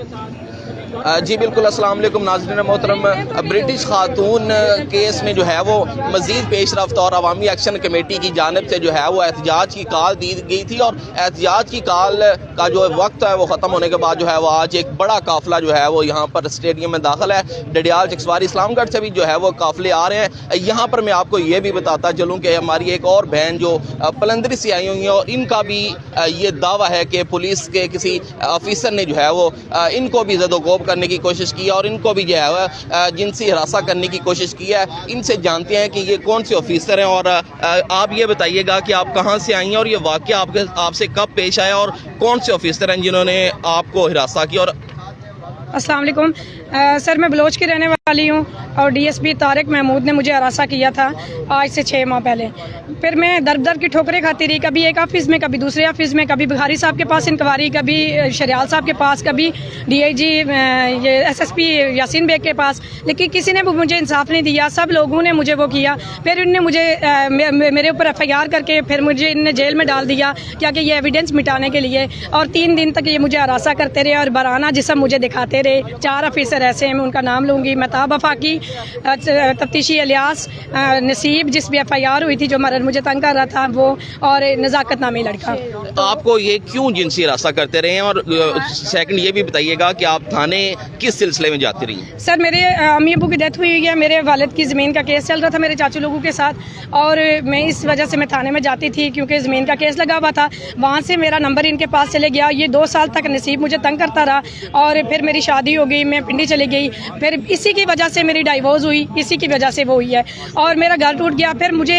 जी बिल्कुल, अस्सलाम वालेकुम नाज़रीन मोहतरम। ब्रिटिश खातून केस में जो है वो मज़ीद पेशरफ्त और अवामी एक्शन कमेटी की जानिब से जो है वो एहतजाज की कॉल दी गई थी और एहतजाज की कॉल का जो वक्त है वो ख़त्म होने के बाद जो है वो आज एक बड़ा काफ़िला जो है वो यहाँ पर स्टेडियम में दाखिल है। डडियाल चकसवारी इस्लामगढ़ से भी जो है वो काफ़िले आ रहे हैं। यहाँ पर मैं आपको ये भी बताता चलूँ कि हमारी एक और बहन जो पलंदरी से आई हुई है और इनका भी ये दावा है कि पुलिस के किसी ऑफिसर ने जो है वो इनको भी ज़दोकोब करने की कोशिश की और इनको भी जो है जिनसी हिरासा करने की कोशिश की है। इनसे जानते हैं कि ये कौन से ऑफिसर हैं और आप ये बताइएगा कि आप कहाँ से आई हैं और ये वाक़या आपसे कब पेश आया और कौन से ऑफिसर हैं जिन्होंने आपको हिरासा की। और अस्सलाम वालेकुम सर, मैं बलोच की रहने वाली हूँ और डीएसपी तारिक महमूद ने मुझे हरासा किया था आज से 6 माह पहले। फिर मैं दर दर की ठोकरें खाती रही, कभी एक ऑफिस में, कभी दूसरे ऑफिस में, कभी बुखारी साहब के पास इंक्वायरी, कभी शरियाल साहब के पास, कभी डीआईजी ये एसएसपी यासीन बेग के पास, लेकिन किसी ने भी मुझे इंसाफ नहीं दिया। सब लोगों ने मुझे वो किया। फिर इनने मुझे मेरे ऊपर एफआईआर करके फिर मुझे इनने जेल में डाल दिया क्या कि ये एविडेंस मिटाने के लिए। और 3 दिन तक ये मुझे हरासा करते रहे और बराना जिसम मुझे दिखाते रहे। 4 ऑफिसर ऐसे हैं, मैं उनका नाम लूँगी, महताब अफाकी, तफ्तीशी इलियास, नसीब जिस भी एफआईआर हुई थी जो मरर मुझे तंग कर रहा था वो, और नज़ाकत नामी लड़का। आपको ये क्यों जिनसी हिरासा करते रहे हैं और सेकंड ये भी बताइएगा कि आप थाने किस सिलसिले में जाती रही? सर, मेरे अम्मी अबू की डेथ हुई है, मेरे वालिद की ज़मीन का केस चल रहा था मेरे चाचू लोगों के साथ, और मैं इस वजह से मैं थाने में जाती थी क्योंकि ज़मीन का केस लगा हुआ था। वहाँ से मेरा नंबर इनके पास चले गया। ये 2 साल तक नसीब मुझे तंग करता रहा और फिर मेरी शादी हो गई, मैं पिंडी चली गई। फिर इसी की वजह से मेरी डाइवोर्स हुई, इसी की वजह से वो हुई है और मेरा घर टूट गया। फिर मुझे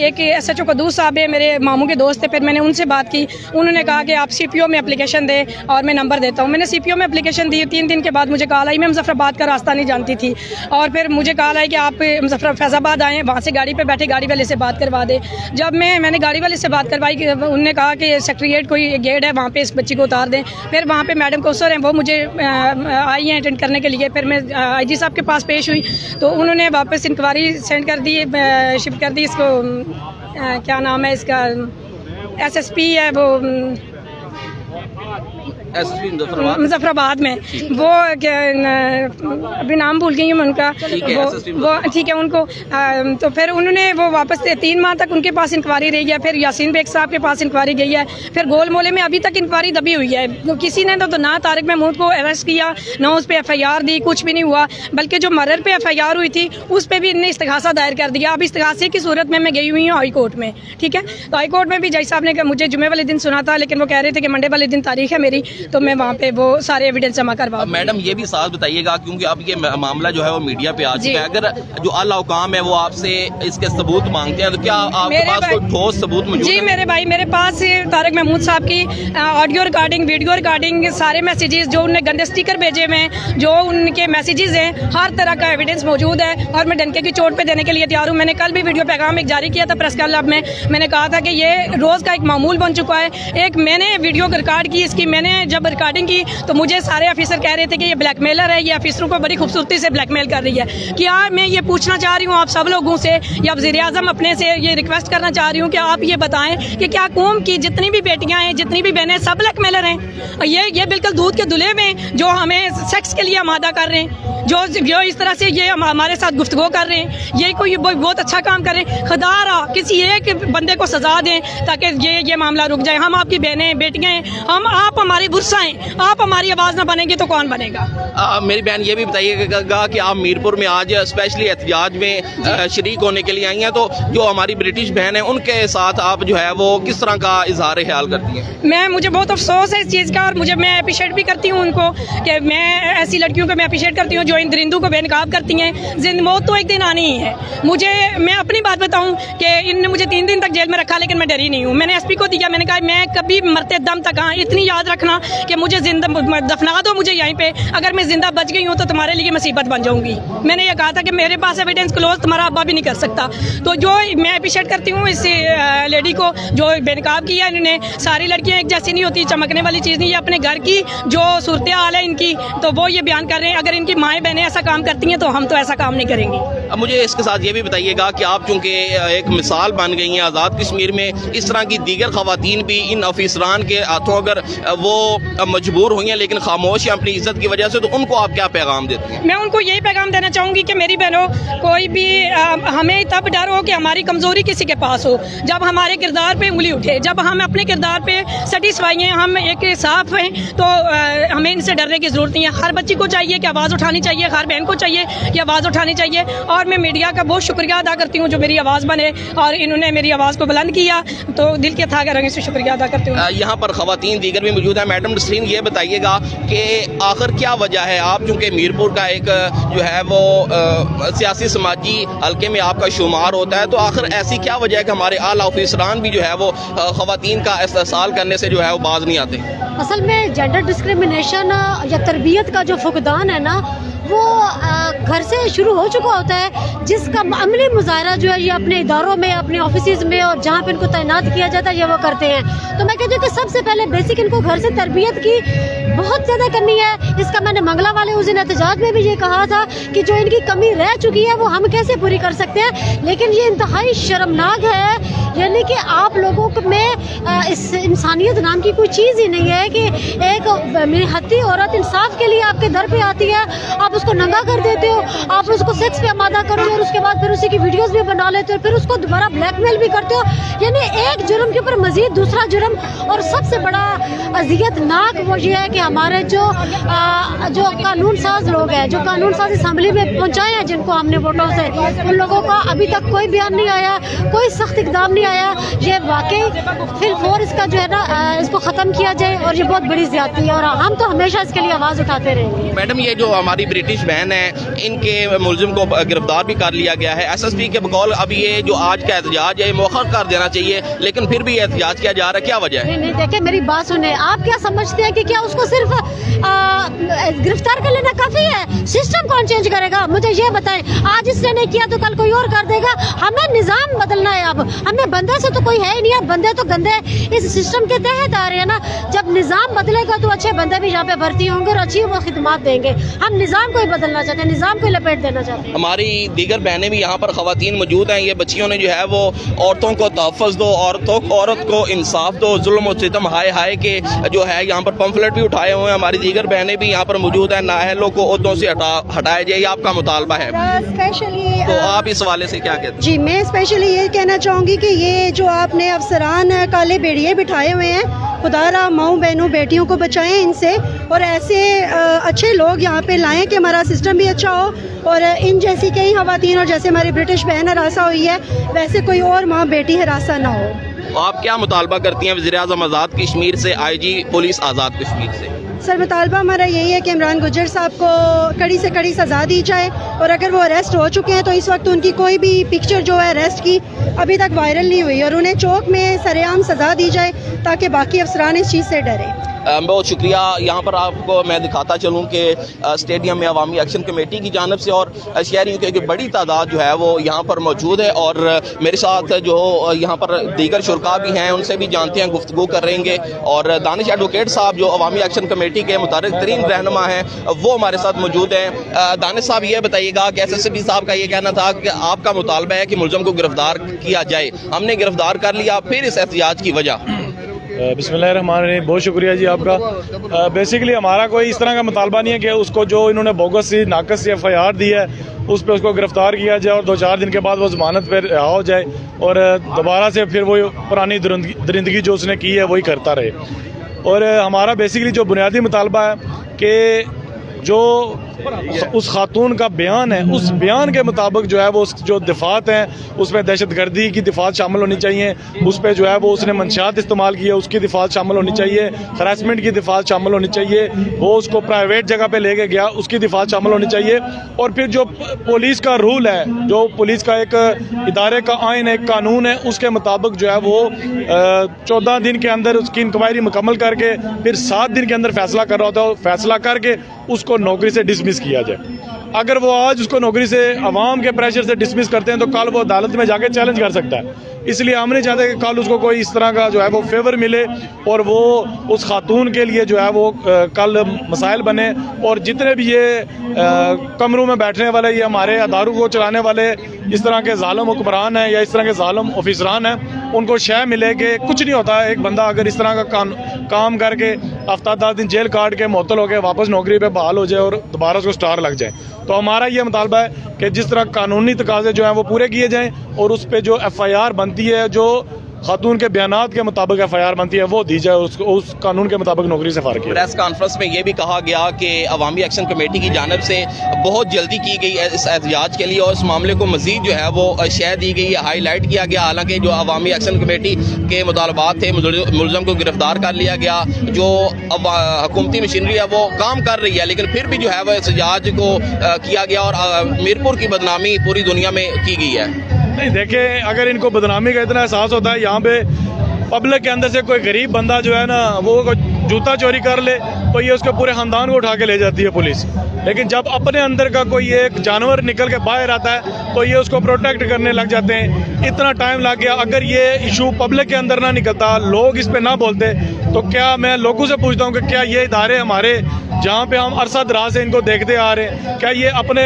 एक SHO कदूस साहब है, मेरे मामू के दोस्त थे, फिर मैंने उनसे बात की। उन्होंने कहा कि आप CPO में एप्लीकेशन दें और मैं नंबर देता हूँ। मैंने CPO में एप्लीकेशन दी। 3 दिन के बाद मुझे कॉल आई, मैं मुजफ्फराबाद का रास्ता नहीं जानती थी और फिर मुझे कॉल आई कि आप फैज़ाबाद आएँ, वहाँ से गाड़ी पे बैठे गाड़ी वाले से बात करवा दे। जब मैंने गाड़ी वाले से बात करवाई कि उन्होंने कहा कि सेक्रेटरीट कोई गेट है वहाँ पे इस बच्ची को उतार दें। फिर वहाँ पे मैडम कौसर हैं, वो मुझे आई हैं अटेंड करने के लिए। फिर मैं IG साहब के पास पेश हुई तो उन्होंने वापस इंक्वायरी सेंड कर दी, शिफ्ट कर दी इसको, क्या नाम है इसका, SSP है वो, SSP मुजफ्फराबाद में, वो अभी नाम भूल गई हूँ मैं उनका, वो ठीक है उनको। तो फिर उन्होंने वो वापस 3 माह तक उनके पास इंक्वायरी रही है। फिर यासीन बेग साहब के पास इंक्वायरी गई है। फिर गोल मोले में अभी तक इंक्वायरी दबी हुई है। तो किसी ने तो ना तारिक महमूद को अरेस्ट किया, ना उस पर FIR दी, कुछ भी नहीं हुआ। बल्कि जो मर्डर पे FIR हुई थी उस पर भी इन्हें इस्तिगासा दायर कर दिया। अब इस्तिगासे की सूरत में मैं गई हुई हूँ हाई कोर्ट में, ठीक है। तो हाई कोर्ट में भी जज साहब ने मुझे जुमे वाले दिन सुना था, लेकिन वो कह रहे थे कि मंडे वाले दिन तारीख है मेरी, तो मैं वहाँ पे वो सारे एविडेंस जमा करवा। मैडम ये भी साथ बताइएगा क्योंकि अब ये मामला जो है वो मीडिया पे आ चुका है, अगर जो आला हुकाम है वो आपसे इसके सबूत मांगते हैं तो क्या आपके पास कोई ठोस सबूत मौजूद है? जी मेरे भाई, मेरे पास तारिक महमूद साहब की ऑडियो रिकॉर्डिंग, वीडियो रिकॉर्डिंग, सारे मैसेजेस जो उन्होंने गंदे स्टिकर भेजे हुए हैं, जो उनके मैसेजेस हैं, हर तरह का एविडेंस मौजूद है और मैं डंके की चोट पे देने के लिए तैयार हूँ। मैंने कल भी वीडियो पैगाम एक जारी किया था प्रेस क्लब में। मैंने कहा था कि ये रोज़ का एक मामूल बन चुका है। एक मैंने वीडियो रिकॉर्ड की, इसकी मैंने जब रिकॉर्डिंग की तो मुझे सारे ऑफिसर कह रहे थे कि ये ब्लैकमेलर है, ये ऑफिसरों को बड़ी खूबसूरती से ब्लैकमेल कर रही है। क्या मैं ये पूछना चाह रही हूँ आप सब लोगों से या वज़ीर आज़म अपने से ये रिक्वेस्ट करना चाह रही हूँ कि आप ये बताएं कि क्या कौम की जितनी भी बेटियां हैं, जितनी भी बहनें, सब ब्लैकमेलर हैं? ये बिल्कुल दूध के दुले में जो हमें सेक्स के लिए आमादा कर रहे हैं, जो इस तरह से ये हमारे साथ गुफ्तगू कर रहे हैं, ये कोई बहुत अच्छा काम कर रहे हैं। खुदारा किसी एक बंदे को सजा दें ताकि ये मामला रुक जाए। हम आपकी बहनें बेटियां हैं, आप हमारी बुरसा हैं, आप हमारी आवाज़ ना बनेंगे तो कौन बनेगा? मेरी बहन ये भी बताइएगा कि आप मीरपुर में आज स्पेशली एहतजाज में शरीक होने के लिए आई हैं, तो जो हमारी ब्रिटिश बहन है उनके साथ आप जो है वो किस तरह का इजहार ख्याल करती हैं? मुझे बहुत अफसोस है इस चीज़ का और मैं अप्रिशिएट भी करती हूँ उनको कि मैं ऐसी लड़कियों को मैं अप्रिशिएट करती हूँ जो इन दरिंदों को बेनकाब करती हैं। मौत तो एक दिन आनी ही है। मैं अपनी बात बताऊँ कि इनने मुझे 3 दिन तक जेल में रखा, लेकिन मैं डरी नहीं हूँ। मैंने SP को दिया, मैंने कहा मैं कभी मरते दम तक, हाँ इतनी याद रखना कि मुझे जिंदा दफना दो मुझे यहीं पे, अगर मैं जिंदा बच गई हूँ तो तुम्हारे लिए मुसीबत बन जाऊंगी। मैंने ये कहा था कि मेरे पास एविडेंस क्लोज तुम्हारा अब्बा भी नहीं कर सकता। तो जो मैं अप्रिशिएट करती हूँ इस लेडी को जो बेनकाब किया इन्होंने। सारी लड़कियाँ एक जैसी नहीं होती, चमकने वाली चीज़ नहीं है। अपने घर की जो सूरत हाल है इनकी, तो वो ये बयान कर रहे हैं। अगर इनकी माएँ बहनें ऐसा काम करती हैं तो हम तो ऐसा काम नहीं करेंगे। अब मुझे इसके साथ ये भी बताइएगा कि आप चूँकि एक मिसाल बन गई हैं आज़ाद कश्मीर में, इस तरह की दीगर ख़वातीन भी इन ऑफिसरान के हाथों अगर वो मजबूर हुई हैं लेकिन खामोश हैं अपनी इज्जत की वजह से, तो उनको आप क्या पैगाम देते हैं? मैं उनको यही पैगाम देना चाहूँगी कि मेरी बहनों, कोई भी हमें तब डर हो कि हमारी कमज़ोरी किसी के पास हो, जब हमारे किरदार पे उंगली उठे, जब हम अपने किरदार पे सेटिस्फाई हैं, हम एक साफ हैं, तो हमें इनसे डरने की ज़रूरत नहीं है। हर बच्ची को चाहिए कि आवाज़ उठानी चाहिए, हर बहन को चाहिए कि आवाज़ उठानी चाहिए। और मैं मीडिया का बहुत शुक्रिया अदा करती हूँ जो मेरी आवाज़ बने और इन्होंने मेरी आवाज़ को बुलंद किया, तो दिल के था रंग से शुक्रिया अदा करती हूँ। यहाँ पर ख़वातीन दीगर भी मौजूद है। मैडम नसरीन, ये बताइएगा कि आखिर क्या वजह है, आप चूँकि मीरपुर का एक जो है वो सियासी समाजी हल्के में आपका शुमार होता है, तो आखिर ऐसी क्या वजह है कि हमारे आला ऑफिसरान भी जो है वो ख़वातीन का इस्तेसाल करने से जो है वो बाज नहीं आते? असल में जेंडर डिस्क्रिमिनेशन या तरबियत का जो फुकदान है ना, वो घर से शुरू हो चुका होता है, जिसका अमली मुजाहरा जो है ये अपने इदारों में, अपने ऑफिस में और जहाँ पे इनको तैनात किया जाता है ये वो करते हैं। तो मैं कहती हूँ कि सबसे पहले बेसिक इनको घर से तरबियत की बहुत ज़्यादा कमी है। इसका मैंने मंगला वाले उस दिन एहतजाज में भी ये कहा था कि जो इनकी कमी रह चुकी है वो हम कैसे पूरी कर सकते हैं, लेकिन ये इंतहाई शर्मनाक है। यानी कि आप लोगों में इस इंसानियत नाम की कोई चीज़ ही नहीं है कि एक निहत्ती औरत इंसाफ के लिए आपके दर पे आती है, आप उसको नंगा कर देते हो, आप उसको सेक्स पे आमादा करते हो और उसके बाद फिर उसी की वीडियोस भी बना लेते हो, फिर उसको दोबारा ब्लैकमेल भी करते हो। यानी एक जुर्म के ऊपर मजीद दूसरा जुर्म। और सबसे बड़ा अजियतनाक वो ये है कि हमारे जो कानून साज लोग हैं, जो कानून साज असम्बली में पहुँचाए हैं जिनको हमने वोटों से, उन लोगों का अभी तक कोई बयान नहीं आया, कोई सख्त इकदाम नहीं आया। ये वाकई फिल फोर इसका जो है ना इसको ख़त्म किया जाए और ये बहुत बड़ी ज़्यादती है और हम तो हमेशा इसके लिए आवाज़ उठाते रहेंगे। मैडम, ये जो हमारी ब्रिटिश बहन है, इनके मुलजिम को गिरफ्तार भी कर लिया गया है। SSP के बकौल अब ये जो आज का एहतजाज है मौखर कर देना चाहिए, लेकिन फिर भी एहतजाज किया जा रहा है, क्या वजह है? नहीं, देखिए मेरी बात सुने, आप क्या समझते हैं कि क्या उसको सिर्फ गिरफ्तार कर लेना काफ़ी है? सिस्टम कौन चेंज करेगा? मुझे ये बताएं। आज इसने नहीं किया तो कल कोई और कर देगा। हमें निज़ाम बदलना है। अब हमें बंदे से तो कोई है ही नहीं, अब बंदे तो गंदे इस सिस्टम के तहत आ रहे हैं ना। जब निज़ाम बदलेगा तो अच्छे बंदे भी यहाँ पे भर्ती होंगे और अच्छी वो खिदमत देंगे। हम निज़ाम को ही बदलना चाहते हैं, निज़ाम को ही लपेट देना चाहते हैं। हमारी दीगर बहनें भी यहाँ पर ख़वातीन मौजूद हैं। ये बच्चियों ने जो है वो औरतों को तहफ़्फ़ुज़ दो, औरत को इंसाफ दो, जुल्म और सितम हाय हाय के जो है यहाँ पर पम्फलेट भी उठाए हुए हैं। हमारी दीगर बहनें भी यहाँ पर मौजूद हैं। नाअहलों को ओहदों से हटाया जाए, ये आपका मुतालबा है। स्पेशली तो आप इस हवाले से क्या कहते हैं? जी, मैं स्पेशली ये कहना चाहूँगी कि ये जो आपने अफसरान काले बेड़िए बिठाए हुए हैं, खुदारा माओ बहनों बेटियों को बचाएं इनसे और ऐसे अच्छे लोग यहाँ पे लाएं कि हमारा सिस्टम भी अच्छा हो और इन जैसी कई ख़वातीन और जैसे हमारी ब्रिटिश बहन हरासा हुई है वैसे कोई और माँ बेटी हरासा ना हो। आप क्या मुतालबा करती हैं वज़ीर-ए-आज़म आज़ाद कश्मीर से, IG पुलिस आज़ाद कश्मीर से? सर, मुतालबा हमारा यही है कि इमरान गुज्जर साहब को कड़ी से कड़ी सज़ा दी जाए और अगर वो अरेस्ट हो चुके हैं तो इस वक्त उनकी कोई भी पिक्चर जो है अरेस्ट की अभी तक वायरल नहीं हुई और उन्हें चौक में सरेआम सज़ा दी जाए ताकि बाकी अफसरान इस चीज़ से डरें। बहुत शुक्रिया। यहाँ पर आपको मैं दिखाता चलूँ कि स्टेडियम में अवामी एक्शन कमेटी की जानिब से और शहरियों की एक बड़ी तादाद जो है वो यहाँ पर मौजूद है और मेरे साथ जो यहाँ पर दीगर शुरका भी हैं उनसे भी जानते हैं, गुफ्तगू करेंगे। और दानिश एडवोकेट साहब जो अवामी एक्शन कमेटी के मुतारिक तरीन रहनुमा हैं वो हमारे साथ मौजूद हैं। दानिश साहब, ये बताइएगा कि SSP साहब का ये कहना था कि आपका मुतालबा है कि मुलज़म को गिरफ्तार किया जाए, हमने गिरफ्तार कर लिया, फिर इस एहतजाज की वजह? बिस्मिल्लाहिर्रहमानिर्रहीम, बहुत शुक्रिया जी आपका। बेसिकली हमारा कोई इस तरह का मुतालबा नहीं है कि उसको जो इन्होंने बोगस सी नाकस सी FIR दी है उस पर उसको गिरफ्तार किया जाए और 2-4 दिन के बाद वो ज़मानत पर रिहा हो जाए और दोबारा से फिर वो पुरानी दरिंदगी जो उसने की है वही करता रहे। और हमारा बेसिकली जो बुनियादी मुतालबा है कि जो उस खातून का बयान है उस बयान के मुताबिक जो है वो जो दिफात हैं उसमें दहशतगर्दी की दिफात शामिल होनी चाहिए, उस पर जो है वो उसने मंशियात इस्तेमाल की है उसकी दिफात शामिल होनी चाहिए, हरासमेंट की दिफात शामिल होनी चाहिए, वो उसको प्राइवेट जगह पे लेके गया उसकी दिफात शामिल होनी चाहिए। और फिर जो पुलिस का रूल है, जो पुलिस का एक इदारे का आइन है, एक कानून है, उसके मुताबिक जो है वो 14 दिन के अंदर उसकी इंक्वायरी मुकम्मल करके फिर 7 दिन के अंदर फैसला कर रहा होता है, फैसला करके उसको नौकरी से डिसमिस किया जाए। अगर वो आज उसको नौकरी से अवाम के प्रेशर से डिसमिस करते हैं तो कल वो अदालत में जाके चैलेंज कर सकता है। इसलिए हम नहीं चाहते कि कल उसको कोई इस तरह का जो है वो फेवर मिले और वो उस खातून के लिए जो है वो कल मसाइल बने। और जितने भी ये कमरों में बैठने वाले, ये हमारे अदारों को चलाने वाले इस तरह के जालिम हुक्मरान हैं या इस तरह के जालिम ऑफिसरान हैं, उनको शय मिले कि कुछ नहीं होता है। एक बंदा अगर इस तरह का काम करके हफ्ता 10 दिन जेल काट के मुअत्तल होकर वापस नौकरी पे बहाल हो जाए और दोबारा उसको स्टार लग जाए, तो हमारा ये मुतालबा है कि जिस तरह कानूनी तकाजे जो हैं वो पूरे किए जाएँ और उस पर जो FIR बनती है, जो खातून के बयानात के मुताबिक FIR बनती है, वो दी जाए, उसको उस कानून के मुताबिक नौकरी से फारिग किया। प्रेस कॉन्फ्रेंस में ये भी कहा गया कि अवामी एक्शन कमेटी की जानिब से बहुत जल्दी की गई है इस एहतजाज के लिए और इस मामले को मजीद जो है वो शय दी गई है, हाईलाइट किया गया। हालांकि जो अवामी एक्शन कमेटी के मुतालबात थे, मुलज़म को गिरफ्तार कर लिया गया, जो हुकूमती मशीनरी है वो काम कर रही है, लेकिन फिर भी जो है वो एहतजाज को किया गया और मीरपुर की बदनामी पूरी दुनिया में की गई है। नहीं, देखें, अगर इनको बदनामी का इतना एहसास होता है, यहाँ पे पब्लिक के अंदर से कोई गरीब बंदा जो है ना वो जूता चोरी कर ले तो ये उसके पूरे ख़ानदान को उठा के ले जाती है पुलिस। लेकिन जब अपने अंदर का कोई एक जानवर निकल के बाहर आता है तो ये उसको प्रोटेक्ट करने लग जाते हैं। इतना टाइम लग गया। अगर ये इशू पब्लिक के अंदर ना निकलता, लोग इस पे ना बोलते, तो क्या मैं लोगों से पूछता हूँ कि क्या ये इदारे हमारे जहाँ पे हम अरसा दराज से इनको देखते आ रहे हैं, क्या ये अपने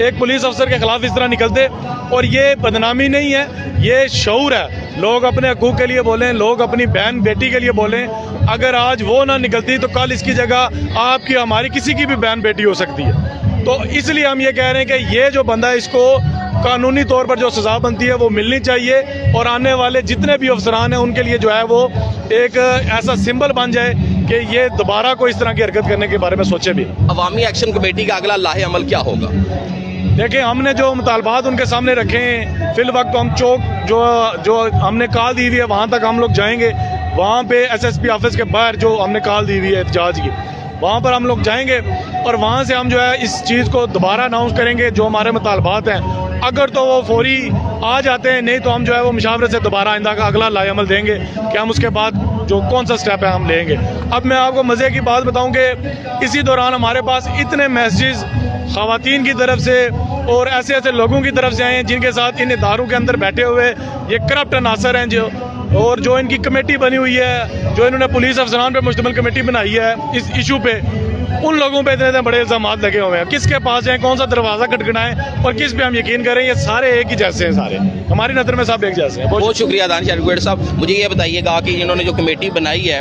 एक पुलिस अफसर के खिलाफ इस तरह निकलते? और ये बदनामी नहीं है, ये शऊर है। लोग अपने हकूक़ के लिए बोलें, लोग अपनी बहन बेटी के लिए बोलें। अगर आज वो ना निकलती तो कल इसकी जगह आपकी, हमारी, किसी की भी बहन बेटी हो सकती है। तो इसलिए हम ये कह रहे हैं कि ये जो बंदा है, इसको कानूनी तौर पर जो सज़ा बनती है वो मिलनी चाहिए और आने वाले जितने भी अफसरान हैं उनके लिए जो है वो एक ऐसा सिंबल बन जाए कि ये दोबारा कोई इस तरह की हरकत करने के बारे में सोचे भी। अवामी एक्शन कमेटी का अगला लाहे अमल क्या होगा? देखिए, हमने जो मुतालबात उनके सामने रखे हैं, फिल वक्त हम चौक जो हमने कॉल दी हुई है वहाँ तक हम लोग जाएंगे। वहाँ पे SSP ऑफिस के बाहर जो हमने कॉल दी हुई है एहतजाज की, वहाँ पर हम लोग जाएंगे और वहाँ से हम जो है इस चीज़ को दोबारा अनाउंस करेंगे, जो हमारे मुतालबात हैं। अगर तो वो फौरी आ जाते हैं, नहीं तो हम जो है वो मुशावरत से दोबारा आइंदा का अगला लाए अमल देंगे कि हम उसके बाद जो कौन सा स्टेप है हम लेंगे। अब मैं आपको मज़े की बात बताऊं कि इसी दौरान हमारे पास इतने मैसेज ख़वातीन की तरफ से और ऐसे ऐसे लोगों की तरफ से आए हैं जिनके साथ इन इदारों के अंदर बैठे हुए ये करप्ट अनासर हैं, जो और जो इनकी कमेटी बनी हुई है, जो इन्होंने पुलिस अफसरान पे मुश्तमिल कमेटी बनाई है इस इशू पे, उन लोगों पे इतने बड़े इल्ज़ाम लगे हुए हैं। किसके पास जाएं, कौन सा दरवाज़ा खटखटाएं और किस पे हम यकीन करें? ये सारे एक ही जैसे हैं, सारे हमारी नज़र में सब एक जैसे हैं। बहुत शुक्रिया दानिश एडवोकेट साहब। मुझे ये बताइएगा कि इन्होंने जो कमेटी बनाई है,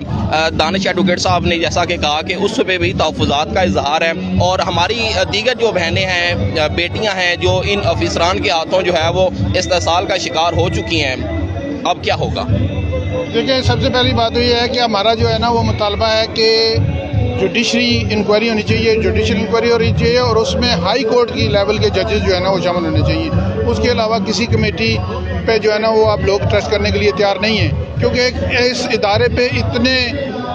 दानिश एडवोकेट साहब ने जैसा कि कहा कि उस पर भी तहफ़्फ़ुज़ात का इजहार है और हमारी दीगर जो बहनें हैं, बेटियाँ हैं, जो इन ऑफिसरान के हाथों जो है वो इस्तेसाल का शिकार हो चुकी हैं, अब क्या होगा? देखिए, सबसे पहली बात तो ये है कि हमारा जो है ना वो मुतालबा है कि जुडिशरी इंक्वायरी होनी चाहिए, जुडिशल इंक्वायरी होनी चाहिए और उसमें हाई कोर्ट की लेवल के जजेस जो है ना वो शामिल होने चाहिए। उसके अलावा किसी कमेटी पे जो है ना वो आप लोग ट्रस्ट करने के लिए तैयार नहीं हैं, क्योंकि इस इदारे पे इतने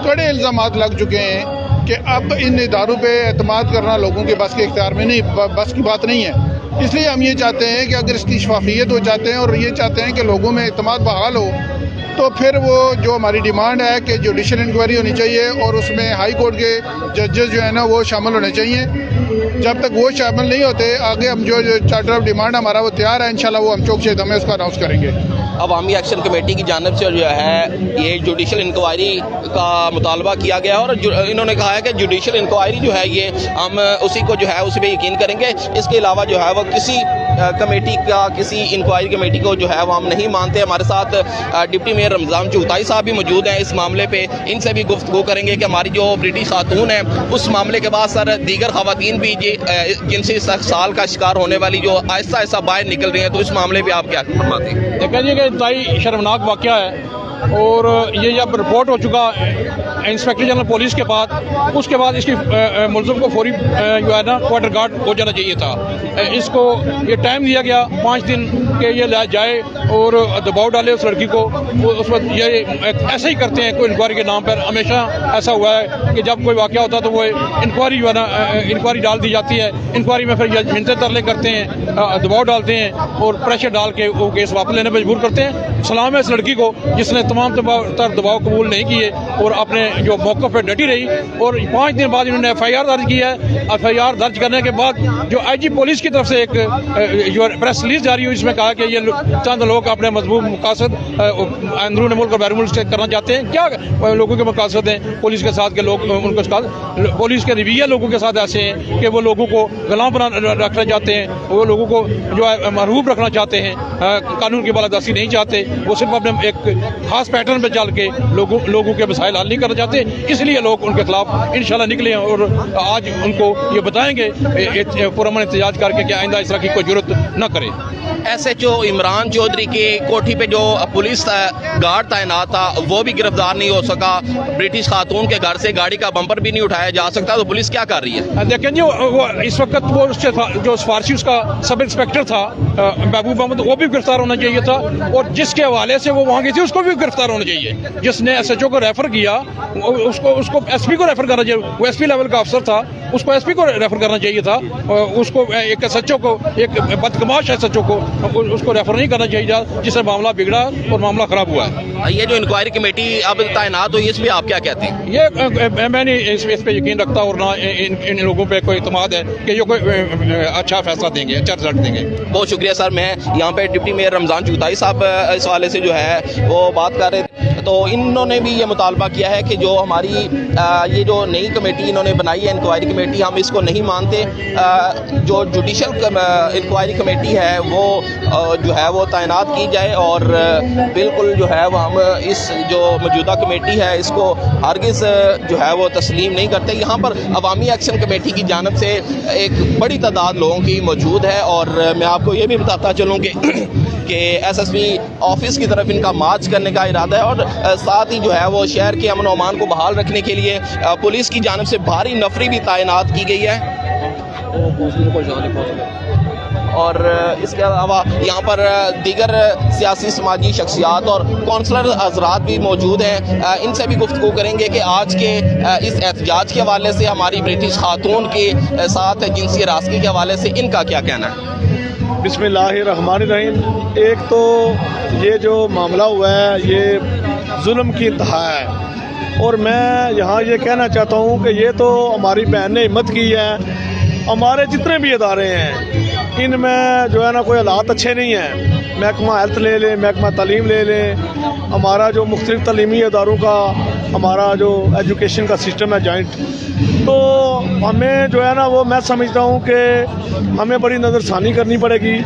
कड़े इल्ज़ामात लग चुके हैं कि अब इन इदारों पे एतमाद करना लोगों के बस के इख्तियार में नहीं, बस की बात नहीं है। इसलिए हम ये चाहते हैं कि अगर इसकी शफाफियत हो चाहते हैं और ये चाहते हैं कि लोगों में एतमाद बहाल हो, तो फिर वो जो हमारी डिमांड है कि जुडिशल इंक्वायरी होनी चाहिए और उसमें हाई कोर्ट के जजेस जो है ना वो शामिल होने चाहिए। जब तक वो शामिल नहीं होते, आगे हम जो चार्टर ऑफ डिमांड हमारा वो तैयार है, इंशाल्लाह वो हम चौक से दमे उसका अनाउंस करेंगे। अवामी एक्शन कमेटी की जानिब से जो है ये जुडिशल इंक्वायरी का मुतालबा किया गया और इन्होंने कहा है कि जुडिशल इंक्वायरी जो है ये हम उसी को जो है उस पर यकीन करेंगे। इसके अलावा जो है वो किसी कमेटी का, किसी इंक्वायरी कमेटी को जो है वो हम नहीं मानते। हमारे साथ डिप्टी मेयर रमज़ान चौथाई साहब भी मौजूद हैं इस मामले पे, इनसे भी गुफ्तगू करेंगे कि हमारी जो ब्रिटिश खातून है उस मामले के बाद सर दीगर खवातीन भी जिनसे साल का शिकार होने वाली जो आहिस्ता आहिस्ता बाहर निकल रही हैं, तो इस मामले पर आप क्या फरमाते हैं? देखा जी कि इंतहाई शर्मनाक वाक़या है और ये जब रिपोर्ट हो चुका इंस्पेक्टर जनरल पुलिस के पास, उसके बाद इसकी मुलज़िम को फौरी जो है ना क्वार्टर गार्ड हो जाना चाहिए था। इसको ये टाइम दिया गया 5 दिन के ये जाए और दबाव डाले उस लड़की को। उस वक्त ये ऐसा ही करते हैं कोई इंक्वायरी के नाम पर, हमेशा ऐसा हुआ है कि जब कोई वाक़या होता है तो वो इंक्वायरी जो है ना इंक्वायरी डाल दी जाती है। इंक्वायरी में फिर मिन्नतें तरले करते हैं, दबाव डालते हैं और प्रेशर डाल के वो केस वापस लेने पर मजबूर करते हैं। सलाम है इस लड़की को जिसने तमाम तर दबाव कबूल नहीं किए और अपने जो मौके पर डटी रही। और 5 दिन बाद इन्होंने FIR दर्ज किया है। FIR दर्ज करने के बाद जो IG पुलिस की तरफ से एक जो प्रेस रिलीज जारी हुई, इसमें कहा कि ये चंद लोग अपने मजबूत मकासद अंदरून मुल्क और बैरून मुल्क करना चाहते हैं। क्या लोगों के मकासद हैं पुलिस के साथ के लोग उनको पुलिस के रवैया लोगों के साथ ऐसे हैं कि वो लोगों को गुलाम बना रखना चाहते हैं, वो लोगों को जो है मरहूब रखना चाहते हैं, कानून की बालादस्ती नहीं चाहते। वो सिर्फ अपने एक खास पैटर्न पे चल के लोगों के मसाइल हल नहीं करना चाहते, इसलिए लोग उनके खिलाफ इंशाल्लाह निकले हैं और आज उनको ये बताएंगे पुरअमन एहतजाज करके कि आइंदा इस तरह की कोई जरूरत न करे। SHO इमरान चौधरी की कोठी पे जो पुलिस गार्ड तैनात था वो भी गिरफ्तार नहीं हो सका। ब्रिटिश खातून के घर से गाड़ी का बम्पर भी नहीं उठाया जा सकता, तो पुलिस क्या कर रही है? देखें जी, वो इस वक्त वो जो सिफारशी उसका सब इंस्पेक्टर था महबूब अहमद, वो भी गिरफ्तार होना चाहिए था। और जिसके हवाले से वो वहाँ गई थी उसको भी गिरफ्तार होना चाहिए। जिसने SHO को रेफर किया उसको SP को रेफर करना चाहिए। वो SP लेवल का अफसर था, उसको SP को रेफर करना चाहिए था। उसको एक SHO को, एक बदकमाश SHO को उसको रेफर नहीं करना चाहिए जिससे मामला बिगड़ा और मामला खराब हुआ है। ये जो इंक्वायरी कमेटी अब तैनात हुई, इस पर आप क्या कहते हैं? ये मैं नहीं इस पे यकीन रखता और ना इन लोगों पे कोई इत्मीनान है कि ये कोई अच्छा फैसला देंगे, अच्छा रिजल्ट देंगे। बहुत शुक्रिया सर। मैं यहाँ पे डिप्टी मेयर रमज़ान चुगताई साहब इस वाले से जो है वो बात कर रहे थे, तो इन्होंने भी ये मुतालबा किया है कि जो हमारी ये जो नई कमेटी इन्होंने बनाई है इंक्वायरी कमेटी, हम इसको नहीं मानते। जो जुडिशल इंक्वायरी कमेटी है वो जो है वो तैनात की जाए और बिल्कुल जो है वो हम इस जो मौजूदा कमेटी है इसको हरगिज़ जो है वो तस्लीम नहीं करते। यहाँ पर अवामी एक्शन कमेटी की जानिब से एक बड़ी तादाद लोगों की मौजूद है और मैं आपको ये भी बताता चलूँ कि SSP ऑफिस की तरफ इनका मार्च करने का इरादा है और साथ ही जो है वो शहर के अमन अमान को बहाल रखने के लिए पुलिस की जानिब से भारी नफरी भी तैनात की गई है। और इसके अलावा यहाँ पर दीगर सियासी समाजी शख्सियात और कौंसलर हजरात भी मौजूद हैं। इनसे भी गुफ्तगू करेंगे कि आज के इस एहतजाज के हवाले से, हमारी ब्रिटिश खातून के साथ जिनसी हरासगी के हवाले से इनका क्या कहना है। बिस्मिल्लाहिर्रहमानिर्रहीम। एक तो ये जो मामला हुआ है ये जुल्म की इंतहा है और मैं यहाँ ये कहना चाहता हूँ कि ये तो हमारी बहन ने हिम्मत की है। हमारे जितने भी इदारे हैं इनमें जो है ना कोई हालात अच्छे नहीं हैं। महकमा हेल्थ ले लें, महकमा तालीम ले लें, हमारा जो मुख्तलिफ तालीमी इदारों का हमारा जो एजुकेशन का सिस्टम है जॉइंट, तो हमें जो है ना वो मैं समझता हूँ कि हमें बड़ी नज़रसानी करनी पड़ेगी।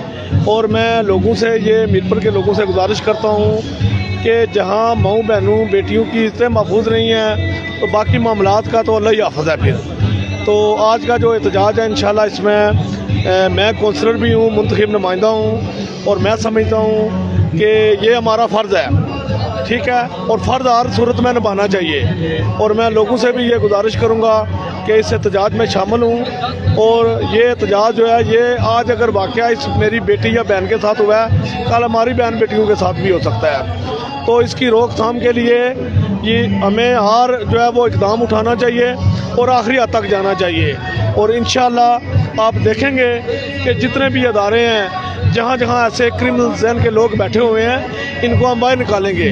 और मैं लोगों से, ये मीरपुर के लोगों से गुजारिश करता हूँ कि जहाँ माओ बहनों बेटियों की इज्जतें महफूज नहीं हैं तो बाकी मामलात का तो अल्लाह ही हाफ़िज़ है। फिर तो आज का जो एहतजाज है इंशाल्लाह इसमें मैं कौंसलर भी हूँ, मुंतखब नुमाइंदा हूँ और मैं समझता हूँ कि ये हमारा फ़र्ज़ है, ठीक है, और फ़र्ज़ हर सूरत में निभाना चाहिए। और मैं लोगों से भी ये गुजारिश करूँगा कि इस एहतजाज में शामिल हूँ। और ये एहतजाज जो है ये आज अगर वाक़या इस मेरी बेटी या बहन के साथ हुआ है, कल हमारी बहन बेटियों के साथ भी हो सकता है। तो इसकी रोकथाम के लिए ये हमें हर जो है वो इक़दाम उठाना चाहिए और आखिरी हद तक जाना चाहिए। और इंशाल्लाह आप देखेंगे कि जितने भी अदारे हैं, जहाँ जहाँ ऐसे क्रिमिनल ज़हन के लोग बैठे हुए हैं, इनको हम बाहर निकालेंगे।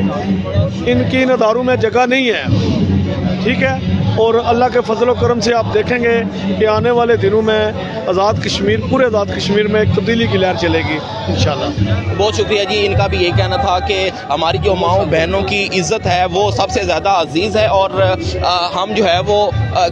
इनकी इन अदारों में जगह नहीं है, ठीक है। और अल्लाह के फजल व करम से आप देखेंगे कि आने वाले दिनों में आज़ाद कश्मीर, पूरे आज़ाद कश्मीर में एक तब्दीली की लहर चलेगी इंशाल्लाह। बहुत शुक्रिया जी। इनका भी यही कहना था कि हमारी जो माओ बहनों की इज़्ज़त है वो सबसे ज़्यादा अजीज़ है और हम जो है वो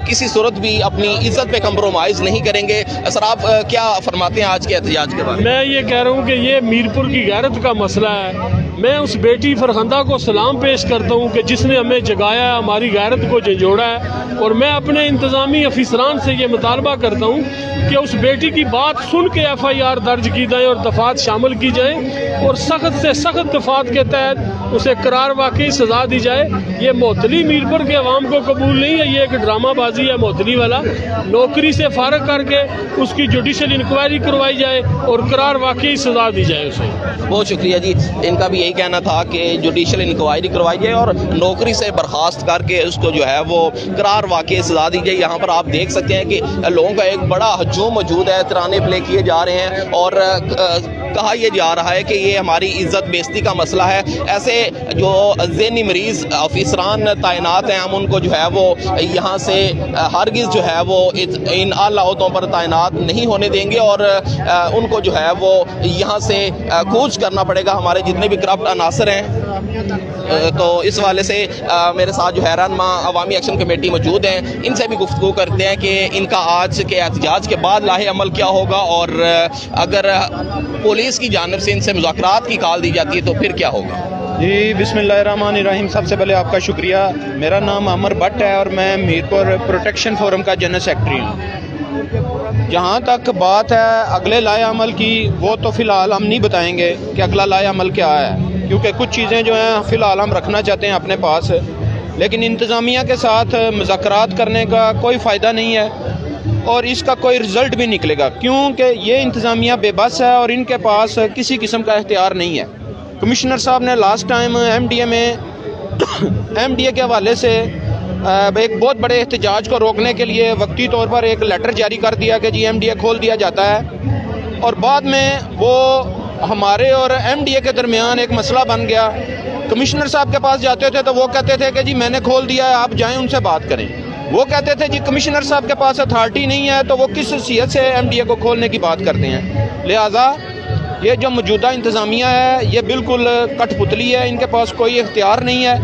किसी सूरत भी अपनी इज़्ज़त पे कंप्रोमाइज़ नहीं करेंगे। सर आप क्या फरमाते हैं आज के एहतजाज के बारे में? मैं ये कह रहा हूँ कि ये मीरपुर की गैरत का मसला है। मैं उस बेटी फरखंदा को सलाम पेश करता हूँ कि जिसने हमें जगाया है, हमारी गैरत को झंझोड़ा है। और मैं अपने इंतज़ामी अफसरान से ये मुतालबा करता हूँ कि उस बेटी की बात सुन के FIR दर्ज की जाए और दफात शामिल की जाएँ और सख्त से सख्त दफात के तहत उसे करार वाकई सज़ा दी जाए। ये मोहतली मीरपुर के अवाम को कबूल नहीं है, ये एक ड्रामाबाजी है मोहतली वाला। नौकरी से फारग करके उसकी जुडिशल इंक्वायरी करवाई जाए और करार वाकई सज़ा दी जाए उसे। बहुत शुक्रिया जी। इनका भी यही कहना था कि जुडिशल इंक्वायरी करवाई जाए और नौकरी से बर्खास्त करके उसको जो है वो करार वाकई सजा दी जाए। यहाँ पर आप देख सकते हैं कि लोगों का एक बड़ा हजूम मौजूद है, तराने प्ले किए जा रहे हैं और कहा यह जा रहा है कि ये हमारी इज्जत बेइज्जती का मसला है। ऐसे जो ज़हनी मरीज़ ऑफिसरान तैनात हैं, हम उनको जो है वो यहाँ से हरगिज़ जो है वो इन आला ओहदों पर तैनात नहीं होने देंगे और उनको जो है वो यहाँ से कूच करना पड़ेगा। हमारे जितने भी करप्ट अनासर हैं, तो इस वाले से मेरे साथ जो है रहनुमा अवामी एक्शन कमेटी मौजूद हैं, इनसे भी गुफ्तगू करते हैं कि इनका आज के एहतजाज के बाद लाहे अमल क्या होगा और अगर पुलिस की जानिब से इनसे मुज़ाकरात की कॉल दी जाती है तो फिर क्या होगा। जी बिस्मिल्लाहिर्रहमानिर्रहीम। सबसे पहले आपका शुक्रिया। मेरा नाम अमर भट्ट है और मैं मीरपुर प्रोटेक्शन फोरम का जनरल सेक्रेटरी हूँ। जहाँ तक बात है अगले लाए अमल की, वो तो फ़िलहाल हम नहीं बताएंगे कि अगला लाए अमल क्या है, क्योंकि कुछ चीज़ें जो हैं फ़िलहाल हम रखना चाहते हैं अपने पास, लेकिन इंतज़ामिया के साथ मुज़ाकरात करने का कोई फ़ायदा नहीं है और इसका कोई रिज़ल्ट भी निकलेगा, क्योंकि ये इंतज़ामिया बेबस है और इनके पास किसी किस्म का इख्तियार नहीं है। कमिश्नर साहब ने लास्ट टाइम MDA के हवाले से एक बहुत बड़े एहतजाज को रोकने के लिए वक्ती तौर पर एक लेटर जारी कर दिया कि जी MDA खोल दिया जाता है, और बाद में वो हमारे और MDA के दरमियान एक मसला बन गया। कमिश्नर साहब के पास जाते थे तो वो कहते थे कि जी मैंने खोल दिया है, आप जाएं उनसे बात करें। वो कहते थे जी कमिश्नर साहब के पास अथॉरिटी नहीं है, तो वो किस हैसियत से MDA को खोलने की बात करते हैं। लिहाजा ये जो मौजूदा इंतज़ामिया है ये बिल्कुल कठपुतली है, इनके पास कोई इख्तियार नहीं है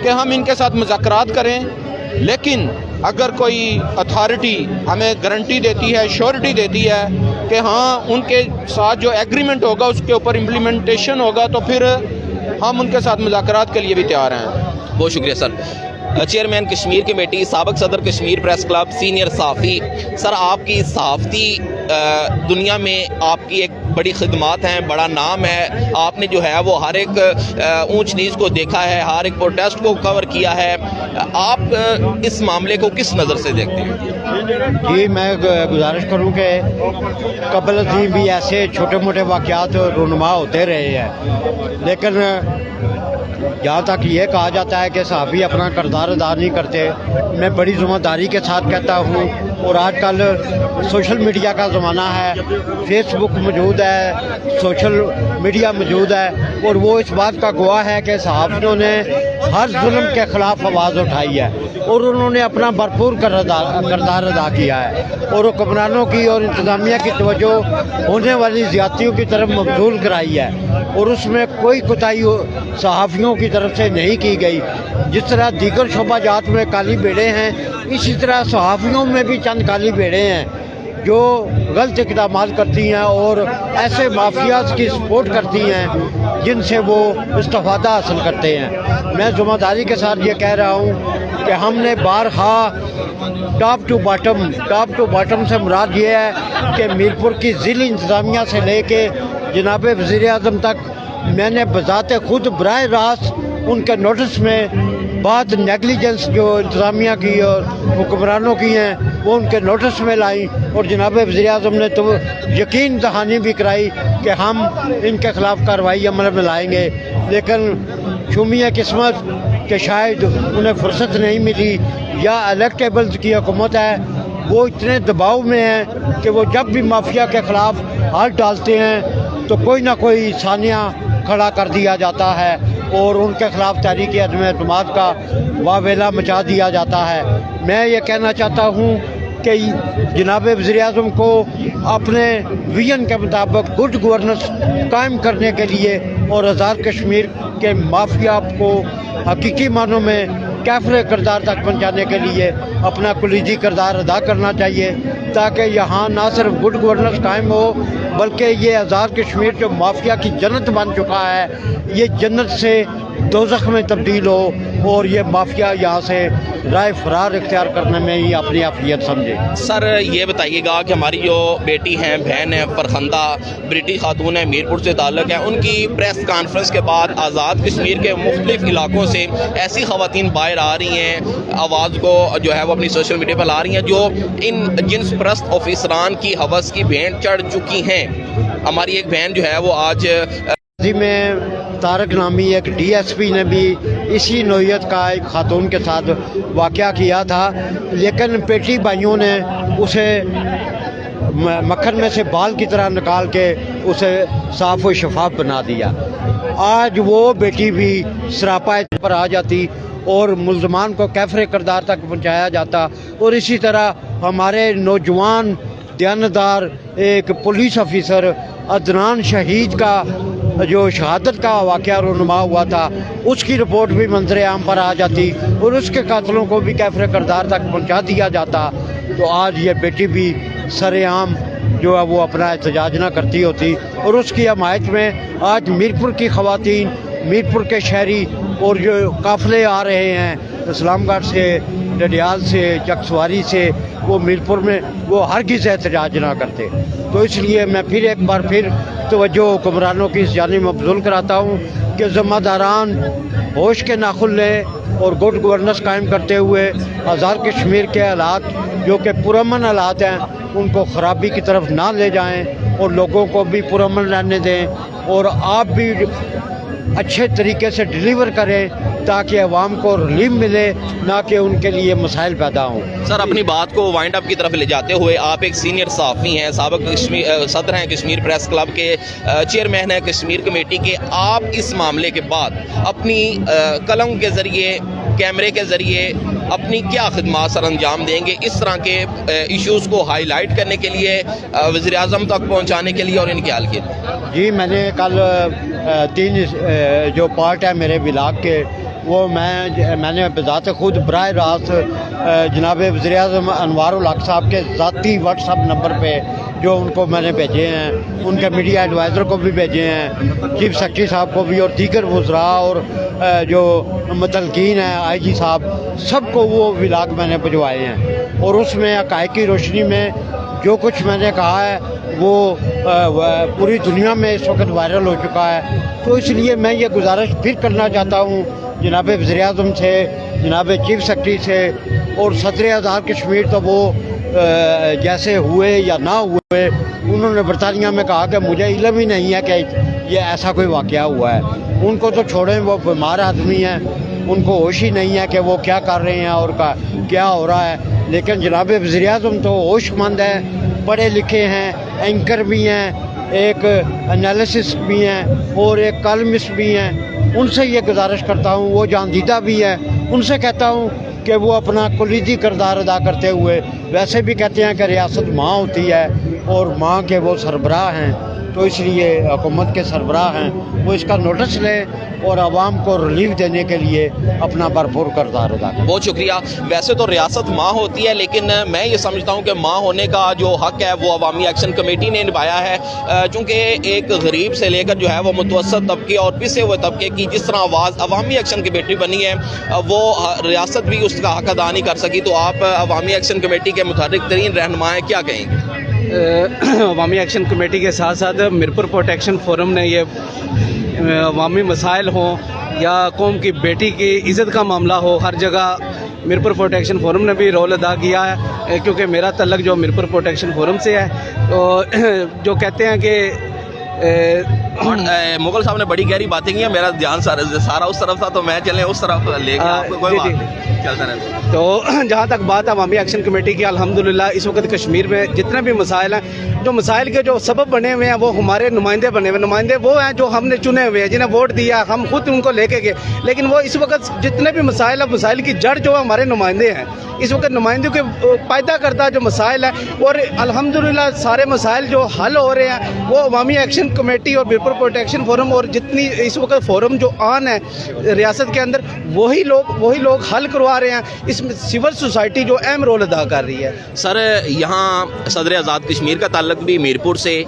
कि हम इनके साथ मुज़ाकरात करें। लेकिन अगर कोई अथॉरिटी हमें गारंटी देती है, श्योरिटी देती है कि हाँ उनके साथ जो एग्रीमेंट होगा उसके ऊपर इम्प्लीमेंटेशन होगा, तो फिर हम उनके साथ मुज़ाकरात के लिए भी तैयार हैं। बहुत शुक्रिया सर। चेयरमैन कश्मीर कमेटी, साबिक सदर कश्मीर प्रेस क्लब, सीनियर सहाफ़ी, सर आपकी सहाफ़ती दुनिया में आपकी एक बड़ी खिदमत हैं, बड़ा नाम है, आपने जो है वो हर एक ऊंच नीच को देखा है, हर एक प्रोटेस्ट को कवर किया है। आप इस मामले को किस नज़र से देखते हैं? जी मैं गुजारिश करूं कि कबल अज़ीं भी ऐसे छोटे मोटे वाक़यात रुनुमा होते रहे हैं, लेकिन जहाँ तक ये कहा जाता है कि सहाफ़ी अपना किरदार अदा नहीं करते, मैं बड़ी ज़िम्मेदारी के साथ कहता हूँ। और आजकल सोशल मीडिया का ज़माना है, फेसबुक मौजूद है, सोशल मीडिया मौजूद है, और वो इस बात का गवाह है कि सहाफ़ियों ने हर जुल्म के ख़िलाफ़ आवाज़ उठाई है और उन्होंने अपना भरपूर किरदार अदा किया है और हुक्मरानों की और इंतज़ामिया की तवज्जो होने वाली ज़्यादतियों की तरफ मबज़ूल कराई है, और उसमें कोई कोताही सहाफ़ियों की तरफ से नहीं की गई। जिस तरह दीगर शोबाजात में काली बेड़े हैं, इसी तरह सहाफ़ियों में भी चंद काली बेड़े हैं जो गलत इक़दामात करती हैं और ऐसे माफियाज की सपोर्ट करती हैं जिनसे वो इस्तिफ़ादा हासिल करते हैं। मैं ज़िम्मेदारी के साथ ये कह रहा हूँ कि हमने बारहा टॉप टू बॉटम से मुराद ये है कि मीरपुर की ज़िली इंतज़ामिया से लेके जनाब वज़ीर-ए-आज़म तक मैंने बज़ाते खुद बराह रास्त उनके नोटिस में बात नेगलिजेंस जो इंतज़ामिया की और हुक्मरानों की हैं वो उनके नोटिस में लाई, और जनाब वज़ीर-ए-आज़म ने तो यकीन दहानी भी कराई कि हम इनके ख़िलाफ़ कार्रवाई अमल में लाएंगे। लेकिन शुमिया किस्मत कि शायद उन्हें फुर्सत नहीं मिली, या इलेक्टेबल्स की हुकूमत है वो इतने दबाव में है कि वो जब भी माफिया के ख़िलाफ़ हाथ डालते हैं तो कोई ना कोई सानिया खड़ा कर दिया जाता है और उनके ख़िलाफ़ तहरीक अदम एतमाद का वावेला मचा दिया जाता है। मैं ये कहना चाहता हूँ कि जनाब वज़ीर-ए-आज़म को अपने विजन के मुताबिक गुड गवर्नेंस कायम करने के लिए और आज़ाद कश्मीर के माफिया को हकीकी मानों में कैफरे किरदार तक पहुँचाने के लिए अपना कुलीदी किरदार अदा करना चाहिए, ताकि यहाँ ना सिर्फ गुड गवर्नेंस कायम हो बल्कि ये आज़ाद कश्मीर जो माफिया की जन्नत बन चुका है ये जन्नत से दोज़ख में तब्दील हो और ये माफिया यहाँ से राय फरार इख्तियार करने में ही अपनी अफियत समझे। सर ये बताइएगा कि हमारी जो बेटी हैं, बहन है फरखंदा, ब्रिटिश खातून है, मीरपुर से ताल्लुक़ है, उनकी प्रेस कॉन्फ्रेंस के बाद आज़ाद कश्मीर के मुख्तलिफ इलाकों से ऐसी ख़वातीन बाहर आ रही हैं, आवाज़ को जो है वो अपनी सोशल मीडिया पर ला रही हैं, जो इन जिन्स परस्त ऑफिसरान की हवस की भेंट चढ़ चुकी हैं। हमारी एक बहन जो है वो आज में तारक नामी एक DSP ने भी इसी नौयत का एक खातून के साथ वाक़या किया था, लेकिन पेटी भाइयों ने उसे मक्खन में से बाल की तरह निकाल के उसे साफ़ व शफाफ बना दिया। आज वो बेटी भी सरापा पर आ जाती और मुल्ज़मान को कैफरे किरदार तक पहुंचाया जाता। और इसी तरह हमारे नौजवान दयानतदार एक पुलिस ऑफिसर अदनान शहीद का जो शहादत का वाक़या रुनुमा हुआ था, उसकी रिपोर्ट भी मंजर आम पर आ जाती और उसके कातलों को भी कैफरे किरदार तक पहुंचा दिया जाता। तो आज ये बेटी भी सरेआम जो है वो अपना एहतजाज ना करती होती। और उसकी हमायत में आज मीरपुर की ख़वातीन, मीरपुर के शहरी और जो काफ़िले आ रहे हैं इस्लामगढ़ से, डडियाल से, चकसवारी से, वो मीरपुर में वो हरगिज़ एहतजाज ना करते। तो इसलिए मैं फिर एक बार फिर तवज्जो हुक्मरानों की इस जानिब मबज़ूल कराता हूँ कि ज़िम्मेदारान होश के नाखुन लें और गुड गवर्नेंस कायम करते हुए आज़ाद कश्मीर के हालात जो कि पुरअमन हालात हैं उनको ख़राबी की तरफ ना ले जाएं और लोगों को भी पुरअमन रहने दें और आप भी अच्छे तरीके से डिलीवर करें ताकि अवाम को रिलीफ मिले, ना कि उनके लिए मसाइल पैदा हों। सर, अपनी बात को वाइंड अप की तरफ ले जाते हुए, आप एक सीनियर सहाफ़ी हैं, साबिक़ सदर हैं कश्मीर प्रेस क्लब के, चेयरमैन हैं कश्मीर कमेटी के। आप इस मामले के बाद अपनी कलम के ज़रिए, कैमरे के ज़रिए अपनी क्या खिदमात सर अंजाम देंगे इस तरह के इश्यूज़ को हाईलाइट करने के लिए, वज़ीर आज़म तक पहुँचाने के लिए और इनके हल के लिए? जी, मैंने कल 3 जो पार्ट है मेरे ब्लॉग के, वो मैंने बज़ात खुद बराह रास्त जनाब वज़ीर आज़म अनवारुल हक साहब के ज़ाती व्हाट्सअप नंबर पे जो उनको मैंने भेजे हैं, उनके मीडिया एडवाइज़र को भी भेजे हैं, चीफ सेक्रेटरी साहब को भी और दीगर वज़रा और जो मुतलकीन हैं IG साहब, सबको वो व्लॉग मैंने भिजवाए हैं। और उसमें हक़ाइक़ की रोशनी में जो कुछ मैंने कहा है वो पूरी दुनिया में इस वक्त वायरल हो चुका है। तो इसलिए मैं ये गुजारिश फिर करना चाहता हूँ जनाब वज़ीर आज़म से, जनाब चीफ सेक्रेटरी से और सदर आज़ाद कश्मीर, तो वो जैसे हुए या ना हुए, उन्होंने बरतानिया में कहा कि मुझे इल्म ही नहीं है कि ये ऐसा कोई वाक़या हुआ है। उनको तो छोड़ें, वो बीमार आदमी हैं, उनको होश ही नहीं है कि वो क्या कर रहे हैं और क्या हो रहा है। लेकिन जनाब वज़ीर आज़म तो होशमंद हैं, पढ़े लिखे हैं, एंकर भी हैं, एक एनालिसिस भी हैं और एक कॉलमिस्ट भी हैं। उनसे ये गुजारिश करता हूँ, वो जान-दीदा भी है, उनसे कहता हूँ कि वो अपना कुलीदी किरदार अदा करते हुए, वैसे भी कहते हैं कि रियासत माँ होती है और माँ के वो सरबराह हैं, तो इसलिए हुकूमत के सरबराह हैं, वो इसका नोटिस लें और आवाम को रिलीफ देने के लिए अपना भरपूर किरदार अदा करें। बहुत शुक्रिया। वैसे तो रियासत माँ होती है, लेकिन मैं ये समझता हूँ कि माँ होने का जो हक़ है वो अवामी एक्शन कमेटी ने निभाया है, चूँकि एक गरीब से लेकर जो है वो मुतवस्सत तबके और पिसे हुए तबके की जिस तरह आवाज़ अवामी एक्शन कमेटी बनी है, वो रियासत भी उसका हक़ अदा नहीं कर सकी। तो आप अवामी एक्शन कमेटी के मुतहर्रिक तरीन रहनुमा हैं, क्या कहेंगे? अवामी एक्शन कमेटी के साथ साथ मीरपुर प्रोटेक्शन फोरम ने ये अवामी मसाइल हों या कौम की बेटी की इज़्ज़त का मामला हो, हर जगह मीरपुर प्रोटेक्शन फोरम ने भी रोल अदा किया है। क्योंकि मेरा तल्लुक़ जो मीरपुर प्रोटेक्शन फोरम से है, तो जो कहते हैं कि मुगल साहब ने बड़ी गहरी बातें की हैं, मेरा ध्यान सारा उस तरफ था, तो मैं चलें उस तरफ ले गया, कोई बात नहीं, चलता रहता। तो जहाँ तक बात अवामी एक्शन कमेटी की, अल्हम्दुलिल्लाह इस वक्त कश्मीर में जितने भी मसाइल हैं, जो मसाइल के जो सबब बने हुए हैं वो हमारे नुमाइंदे बने हुए, नुमाइंदे वो हैं जो हमने चुने हुए हैं, जिन्हें वोट दिया, हम खुद उनको लेके गए। लेकिन वो इस वक्त जितने भी मसाइल है, मसाइल की जड़ जो है हमारे नुमाइंदे हैं। इस वक्त नुमाइंदों के पैदा करता जो मसाइल है, और अल्हम्दुलिल्लाह सारे मसाइल जो हल हो रहे हैं वो अवामी एक्शन कमेटी और मीरपुर प्रोटेक्शन फोरम और जितनी इस वक्त फोरम जो आन है रियासत के अंदर, वही लोग हल करवा रहे हैं। इसमें सिविल सोसाइटी जो अहम रोल अदा कर रही है। सर, यहाँ सदर आज़ाद कश्मीर का ताल्लुक भी मीरपुर से,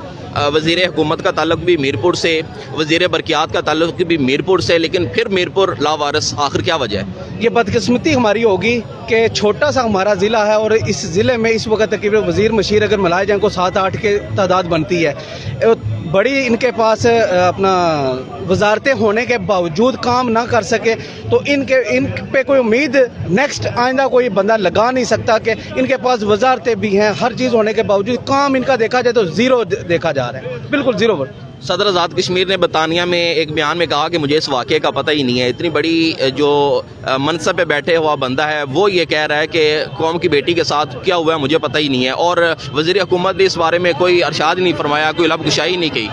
वज़ीर हुकूमत का ताल्लुक भी मीरपुर से, वज़ीर बरक़ियात का ताल्लुक भी मीरपुर से, लेकिन फिर मीरपुर लावारिस, आखिर क्या वजह है? ये बदकिस्मती हमारी होगी कि छोटा सा हमारा ज़िला है और इस ज़िले में इस वक्त तकरीबन वज़ीर मशीर अगर मिलाए जाएँ को 7-8 के तादाद बनती है। बड़ी इनके पास अपना वजारतें होने के बावजूद काम ना कर सके, तो इन पे कोई उम्मीद नेक्स्ट आइंदा कोई बंदा लगा नहीं सकता कि इनके पास वजारतें भी हैं, हर चीज़ होने के बावजूद काम इनका देखा जाए तो ज़ीरो देखा जा रहा है, बिल्कुल ज़ीरो। सदर आज़ाद कश्मीर ने बरतानिया में एक बयान में कहा कि मुझे इस वाक़े का पता ही नहीं है। इतनी बड़ी जो मनसब पे बैठे हुआ बंदा है वो ये कह रहा है कि कौम की बेटी के साथ क्या हुआ है मुझे पता ही नहीं है, और वज़ीर हुकूमत ने इस बारे में कोई अरशाद नहीं फरमाया, कोई लबकुशाई नहीं की।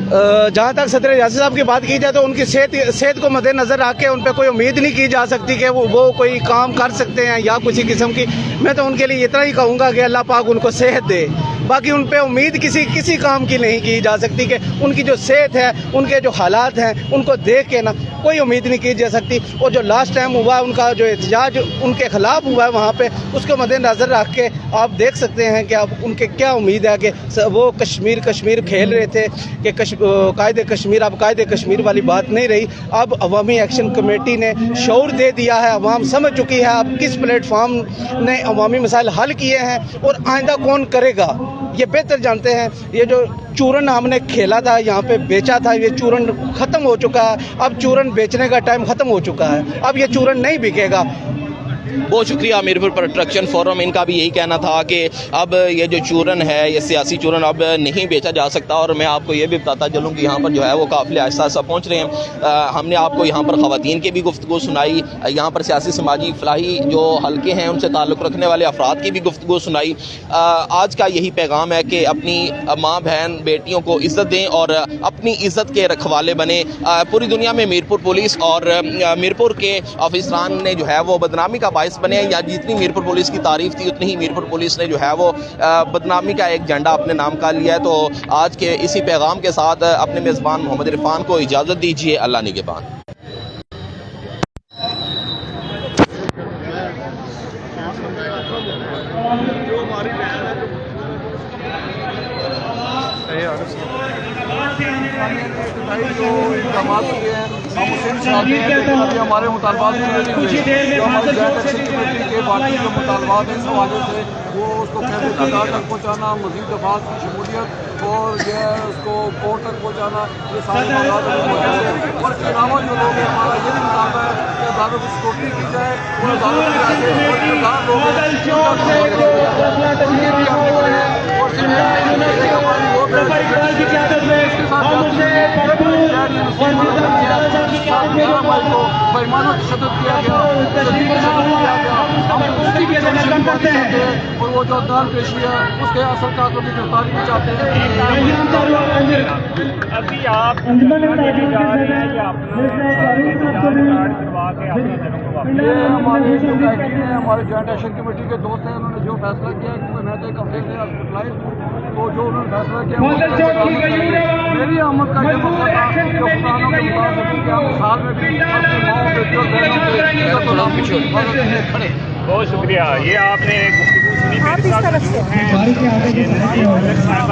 जहाँ तक सदर यासिर साहब की बात की जाए तो उनकी सेहत को मद्देनजर रख के उन पर कोई उम्मीद नहीं की जा सकती कि वो कोई काम कर सकते हैं या किसी किस्म की। मैं तो उनके लिए इतना ही कहूँगा कि अल्लाह पाक उनको सेहत दे, बाकी उन पे उम्मीद किसी काम की नहीं की जा सकती कि उनकी जो सेहत है, उनके जो हालात हैं, उनको देख के ना कोई उम्मीद नहीं की जा सकती। और जो लास्ट टाइम हुआ उनका जो एहतजाज उनके खिलाफ हुआ है वहाँ पे, उसको मद्देनजर रख के आप देख सकते हैं कि अब उनके क्या उम्मीद है कि वो कश्मीर खेल रहे थे कि कायदे कश्मीर, अब कायदे कश्मीर वाली बात नहीं रही। अब अवामी एक्शन कमेटी ने शऊर दे दिया है, अवाम समझ चुकी है अब किस प्लेटफॉर्म ने अवामी मसाइल हल किए हैं और आइंदा कौन करेगा ये बेहतर जानते हैं। ये जो चूरन हमने खेला था, यहाँ पे बेचा था, ये चूरन ख़त्म हो चुका है। अब चूरन बेचने का टाइम ख़त्म हो चुका है, अब ये चूरन नहीं बिकेगा। बहुत शुक्रिया मीरपुर प्रोटेक्शन फोरम, इनका भी यही कहना था कि अब ये जो चूरन है, ये सियासी चूरन अब नहीं बेचा जा सकता। और मैं आपको ये भी बताता चलूँ कि यहाँ पर जो है वो काफ़िले आहिस्ता आहिस्ता पहुँच रहे हैं। हमने आपको यहाँ पर ख़वातीन की भी गुफ्तगू सुनाई, यहाँ पर सियासी समाजी फलाही जो हल्के हैं उनसे ताल्लुक़ रखने वाले अफराद की भी गुफ्तगू सुनाई। आज का यही पैगाम है कि अपनी माँ बहन बेटियों को इज़्ज़त दें और अपनी इज़्ज़त के रखवाले बने। पूरी दुनिया में मीरपुर पुलिस और मीरपुर के अफसरान ने जो है वो बदनामी का बायस बने, या जितनी मीरपुर पुलिस की तारीफ थी उतनी ही मीरपुर पुलिस ने जो है वो बदनामी का एक झंडा अपने नाम का लिया है। तो आज के इसी पैगाम के साथ अपने मेज़बान मोहम्मद इरफान को इजाज़त दीजिए। अल्लाह निगहबान। हमारे मुतालबात के बाकी जो मुतालबात हैं इस हवाले से वो उसको कैसे सरकार तक पहुँचाना, मज़ीद दफात की शमूलियत और जो है उसको कोर्ट तक पहुँचाना, ये सारे मामलात और इसके अलावा जो लोग हैं हमारा ये भी मुतालबा है कि अदालत की सिक्योरिटी की जाए और अदालत के ऐसे किरदार लोग हैं उनके भी हम देख रहे हैं। और बेईमानों की शदत किया गया, हम उसकी भी टेंशन करते हैं और वो जो अदाल पेशी है उसके असर का तो भी गिरफ्तारी भी चाहते हैं। अभी आप जा रहे हैं या ये हमारे जो कमेटी है, हमारे जॉइंट एक्शन कमेटी के दोस्त हैं, उन्होंने जो फैसला किया क्योंकि मैं तो एक हफ्ते से हॉस्पिटलाइज हूँ, तो जो उन्होंने फैसला किया मेरी आमद का ये मकसद था कि किसानों के मुताबिक कि हम साल में भी अपनी माओ बेटियों बहनों खड़े। बहुत शुक्रिया। ये आपने गुफ्तगू सुनी मेरे साथ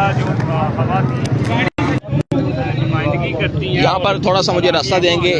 नुमाइंदगी करती है। यहाँ पर थोड़ा सा मुझे रास्ता देंगे।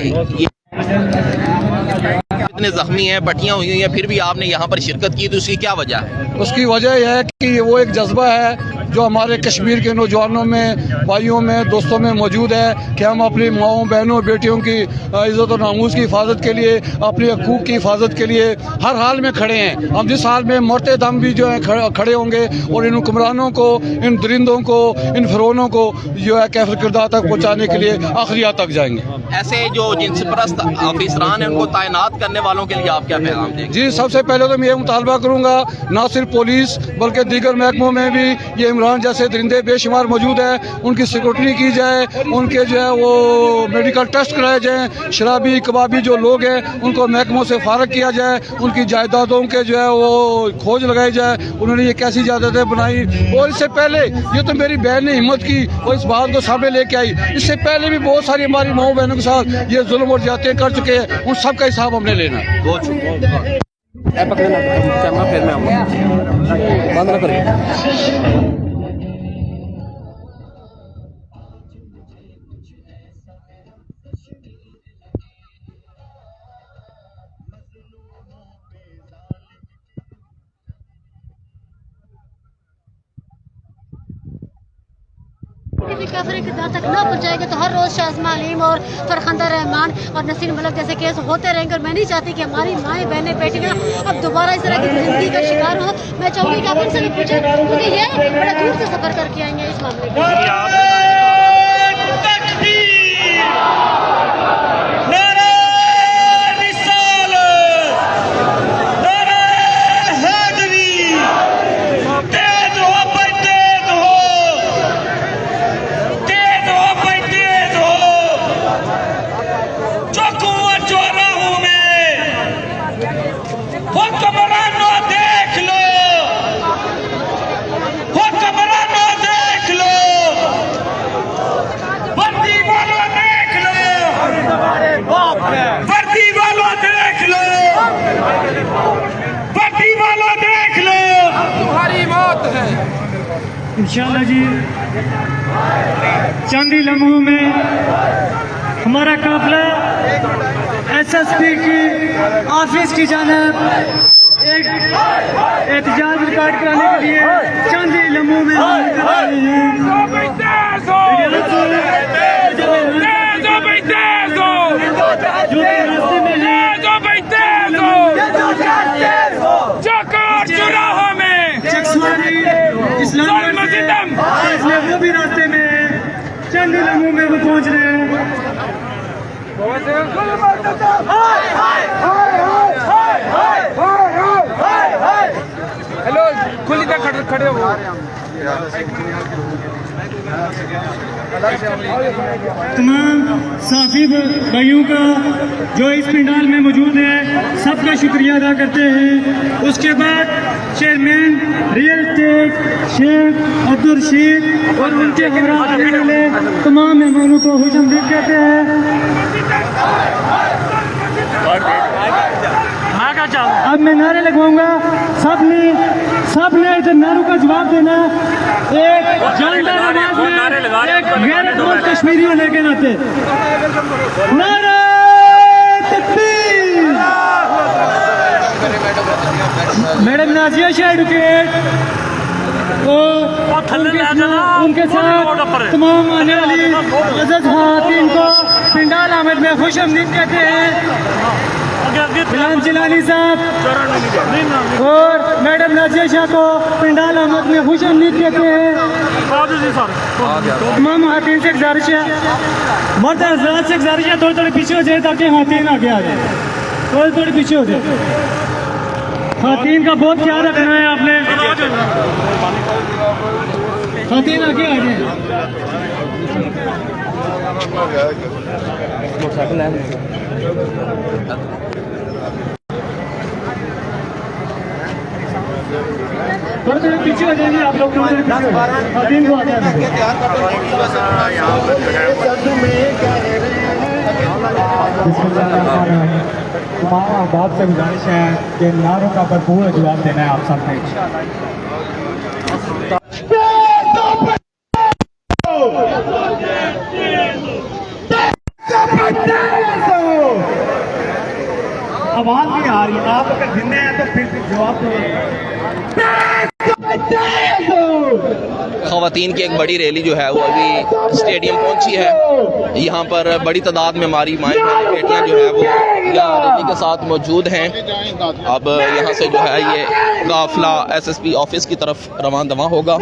इतने जख्मी हैं, पट्टियाँ हुई हैं, फिर भी आपने यहाँ पर शिरकत की, तो उसकी क्या वजह है? उसकी वजह यह है कि वो एक जज्बा है जो हमारे कश्मीर के नौजवानों में, भाइयों में, दोस्तों में मौजूद है कि हम अपनी माओं बहनों बेटियों की इज़्ज़त और नामूस की हिफाजत के लिए, अपने हकूक़ की हिफाजत के लिए हर हाल में खड़े हैं। हम जिस हाल में मरते दम भी जो है खड़े होंगे और इन हुक्मरानों को, इन दरिंदों को, इन फिरौनों को जो है कैफर किरदार तक पहुँचाने के लिए आखिरिया तक जाएंगे। ऐसे जो जिनसे परस्त अफसरान हैं उनको तैनात करने वालों के लिए आप क्या पैगाम देंगे? जी, सबसे पहले तो मैं ये मुतालबा करूँगा, ना सिर्फ पुलिस बल्कि दीगर महकमों में भी ये इमरान जैसे दरिंदे बेशुमार मौजूद हैं, उनकी सिक्योरिटी की जाए, उनके जो है वो मेडिकल टेस्ट कराए जाएँ। शराबी कबाबी जो लोग हैं उनको महकमों से फारग किया जाए, उनकी जायदादों के जो है वो खोज लगाई जाए, उन्होंने ये कैसी जायदादें बनाई। और इससे पहले ये तो मेरी बहन ने हिम्मत की और इस बात को सामने लेके आई, इससे पहले भी बहुत सारी हमारी माओ बहनों के साथ ये जुल्म और ज्यादतियां कर चुके हैं, उन सब का हिसाब हमने लेना है। बहुत शुक्रिया। फिर मैं आऊँगा, बंद ना करें। कैफर किरदार तक ना पहुँचाएगा तो हर रोज़ शाज़मा अलीम और फरखंदा रहमान और नसीर मलिक जैसे केस होते रहेंगे। और मैं नहीं चाहती कि हमारी माएँ बहनें बेटियाँ अब दोबारा इस तरह की जिंदगी का शिकार हो। मैं चाहूँगी कि आप इनसे भी पूछें क्योंकि ये बड़ा दूर से सफ़र करके आएंगे इस मामले में। इंशाल्लाह जी चंद ही लम्हों में हमारा काफिला SSP की ऑफिस की जानिब एक एहतजाज रिकॉर्ड कराने के लिए चंद ही लम्हों में हम निकल रहे हैं। इसलिए वो भी रास्ते में चंद लम्हों में वो पहुंच रहे हैं। हेलो खुली तक खड़े हो तमाम साथी भाइयों का जो इस पंडाल में मौजूद है सबका शुक्रिया अदा करते हैं। उसके बाद chairman real estate Sheikh Abdul Rashid और उनके हमरा आने वाले तमाम मेहमानों को खुशामदीद कहते हैं। अब मैं नारे लगवाऊंगा, सबने इधर नारों का जवाब देना। एक जानदार आवाज में एक गैरतमंद कश्मीरी होने के नाते नारे तकबीर। मैडम नाजिया शाह एडवोकेट उनके साथ तमाम आने वाली अज़ीज़ ख़वातीन को पिंडाल आमद में खुश आमदीद कहते हैं। बिलाल जिलानी साहब और मैडम नाजिया शाह को पिंडाल आमद में खुश आमदीद कहते हैं। तमाम ख़वातीन से गुजारिश है, मर्द हज़रात से गुजारिश है थोड़े पीछे हो जाए ताकि ख़वातीन आगे आ जाए, थोड़े पीछे हो जाए। ख़वातीन का बहुत ख्याल रखना है आपने, ख़वातीन आगे आ जाए। थोड़े पीछे हो जाएंगे आप लोग, ख़वातीन को आगे तमाम अहबाब से गुजारिश है कि नारों का भरपूर जवाब देना है आप सबने। आवाज नहीं आ रही, आप अगर जिंदे हैं तो फिर जवाब दो। ख़वातीन की एक बड़ी रैली जो है वो अभी स्टेडियम पहुंची है। यहाँ पर बड़ी तादाद में हमारी माएँ बेटियाँ जो है वो यहाँ रैली के साथ मौजूद हैं। अब यहाँ से जो है ये काफिला SSP ऑफिस की तरफ रवाना दवा होगा।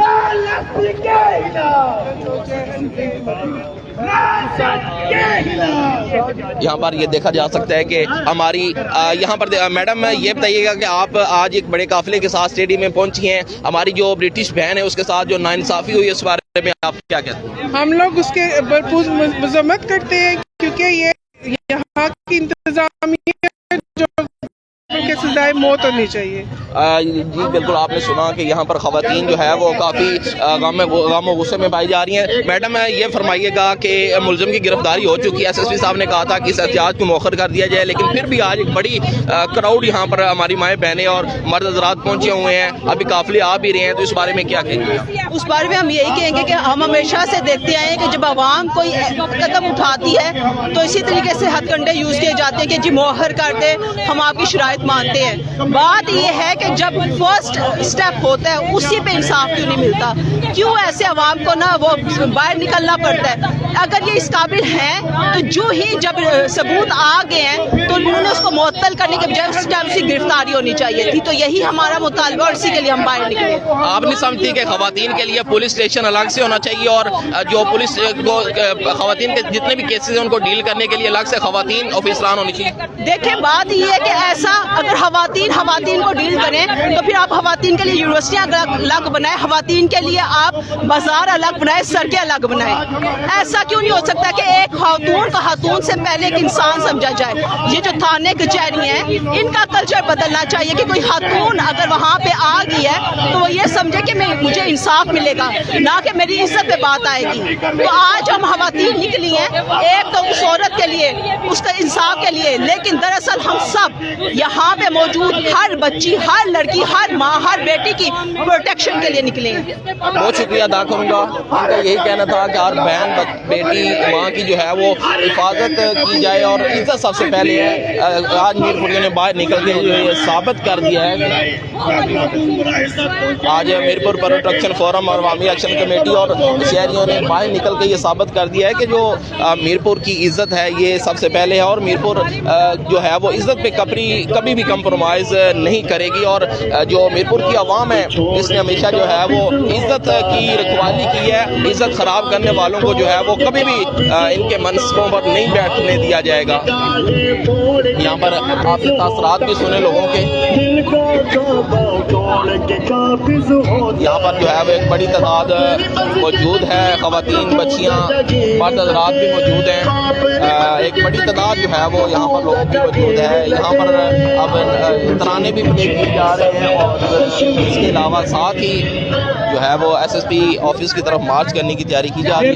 यहाँ पर ये देखा जा सकता है कि हमारी यहाँ पर मैडम ये बताइएगा कि आप आज एक बड़े काफिले के साथ स्टेडियम में पहुंची हैं, हमारी जो ब्रिटिश बहन है उसके साथ जो नाइंसाफ़ी हुई इस बारे में आप क्या कहते हैं? हम लोग उसके भरपूर मजम्मत करते हैं क्योंकि ये यहाँ की इंतजामिया जो के सजाए मौत होनी चाहिए। जी बिल्कुल, आपने सुना कि यहाँ पर ख़वातीन जो है वो काफ़ी गम गुस्से में पाई जा रही हैं। मैडम ये फरमाइएगा कि मुलज़िम की गिरफ्तारी हो चुकी है, SSP साहब ने कहा था कि इस एहतियात को मौखर कर दिया जाए, लेकिन फिर भी आज एक बड़ी क्राउड यहाँ पर हमारी माएँ बहनें और मर्द हज़रात पहुँचे हुए हैं, अभी काफ़िले आ भी रहे हैं, तो इस बारे में क्या कहेंगे? उस बारे में हम यही कहेंगे कि हम हमेशा से देखते आए हैं कि जब आवाम कोई कदम उठाती है तो इसी तरीके से हथकंडे यूज़ किए जाते हैं कि जी मौखर कर दे, हम आपकी शराइत मानते हैं। बात ये है कि जब फर्स्ट स्टेप होता है उसी पे इंसाफ क्यों नहीं मिलता, क्यों ऐसे आवाम को ना वो बाहर निकलना पड़ता है? अगर ये इस काबिल हैं तो जो ही जब सबूत आ गए हैं तो उन्होंने उसको मुअत्तल करने के बजाय उस टाइम उसकी गिरफ्तारी होनी चाहिए थी। तो यही हमारा मुतालबा और इसी के लिए हम बाहर निकले। आप नहीं समझती कि ख़वातीन के लिए पुलिस स्टेशन अलग से होना चाहिए और जो पुलिस को ख़वातीन के जितने भी केसेस हैं उनको डील करने के लिए अलग से ख़वातीन ऑफिसरान होनी चाहिए? देखिए बात ये है कि ऐसा अगर ख़वातीन को डील करें तो फिर आप ख़वातीन के लिए यूनिवर्सिटियाँ अलग बनाएं, ख़वातीन के लिए आप बाजार अलग बनाएं, सड़कें अलग बनाएं। ऐसा क्यों नहीं हो सकता कि एक खातून का खातून से पहले एक इंसान समझा जाए? ये जो थाने कचहरी हैं, इनका कल्चर बदलना चाहिए कि कोई खातून अगर वहाँ पे आ गई है तो वो ये समझे कि मुझे इंसाफ मिलेगा, ना कि मेरी इज्जत पे बात आएगी। तो आज हम खवातीन निकली हैं, एक तो उस औरत के लिए, उसका इंसाफ के लिए, लेकिन दरअसल हम सब यहाँ पे मौजूद हर बच्ची, हर लड़की, हर माँ, हर बेटी की प्रोटेक्शन के लिए निकले हैं। बहुत शुक्रिया अदा करूँगा। उनका यही कहना था कि हर बहन बेटी माँ की जो है वो हिफाजत की जाए और इज्जत सबसे पहले है। आज मीरपुरियों ने बाहर निकल के ये साबित कर दिया है। आज मीरपुर प्रोटेक्शन फोरम और अवामी एक्शन कमेटी और शहरियों ने बाहर निकल के ये साबित कर दिया है कि जो मीरपुर की इज्जत है ये सबसे पहले है और मीरपुर जो है वो इज्जत पे कभी भी कंप्रोमाइज़ नहीं करेगी। और जो मीरपुर की आवाम है इसने हमेशा जो है वो इज्जत की रखवाली की है। इज्जत ख़राब करने वालों को जो है वो कभी भी इनके मनसबों पर नहीं बैठने दिया जाएगा। यहाँ पर आप तासरात भी सुने लोगों के। यहाँ पर जो है वो एक बड़ी तादाद मौजूद है, ख़वातीन, बच्चियाँ, मर्द हज़रात भी मौजूद हैं। एक बड़ी तादाद जो है वो यहाँ पर लोगों की मौजूद है। यहाँ पर अब तराने भी प्ले किए जा रहे हैं और इसके अलावा साथ ही जो है वो SSP ऑफिस की तरफ मार्च करने की तैयारी की जा रही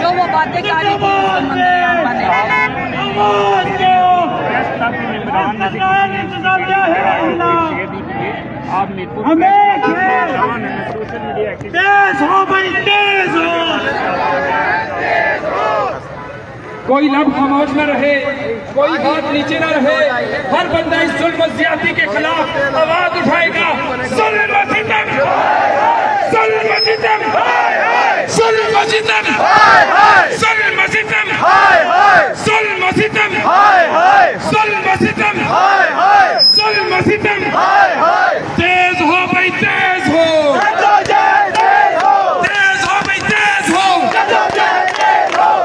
जो वो बातें कर आप मीरपुर सोशल मीडिया कोई लब खामोश न रहे, कोई हाथ नीचे न रहे। हर बंदा इस जुल्म और ज्यादती के खिलाफ आवाज उठाएगा। जुल्म सितम, जुल्म सितम, जुल्म सितम, जुल्म सितम, जुल्म सितम, जुल्म सितम, जुल्म सितम। तेज हो भाई, तेज हो, तेज हो भाई, तेज हो,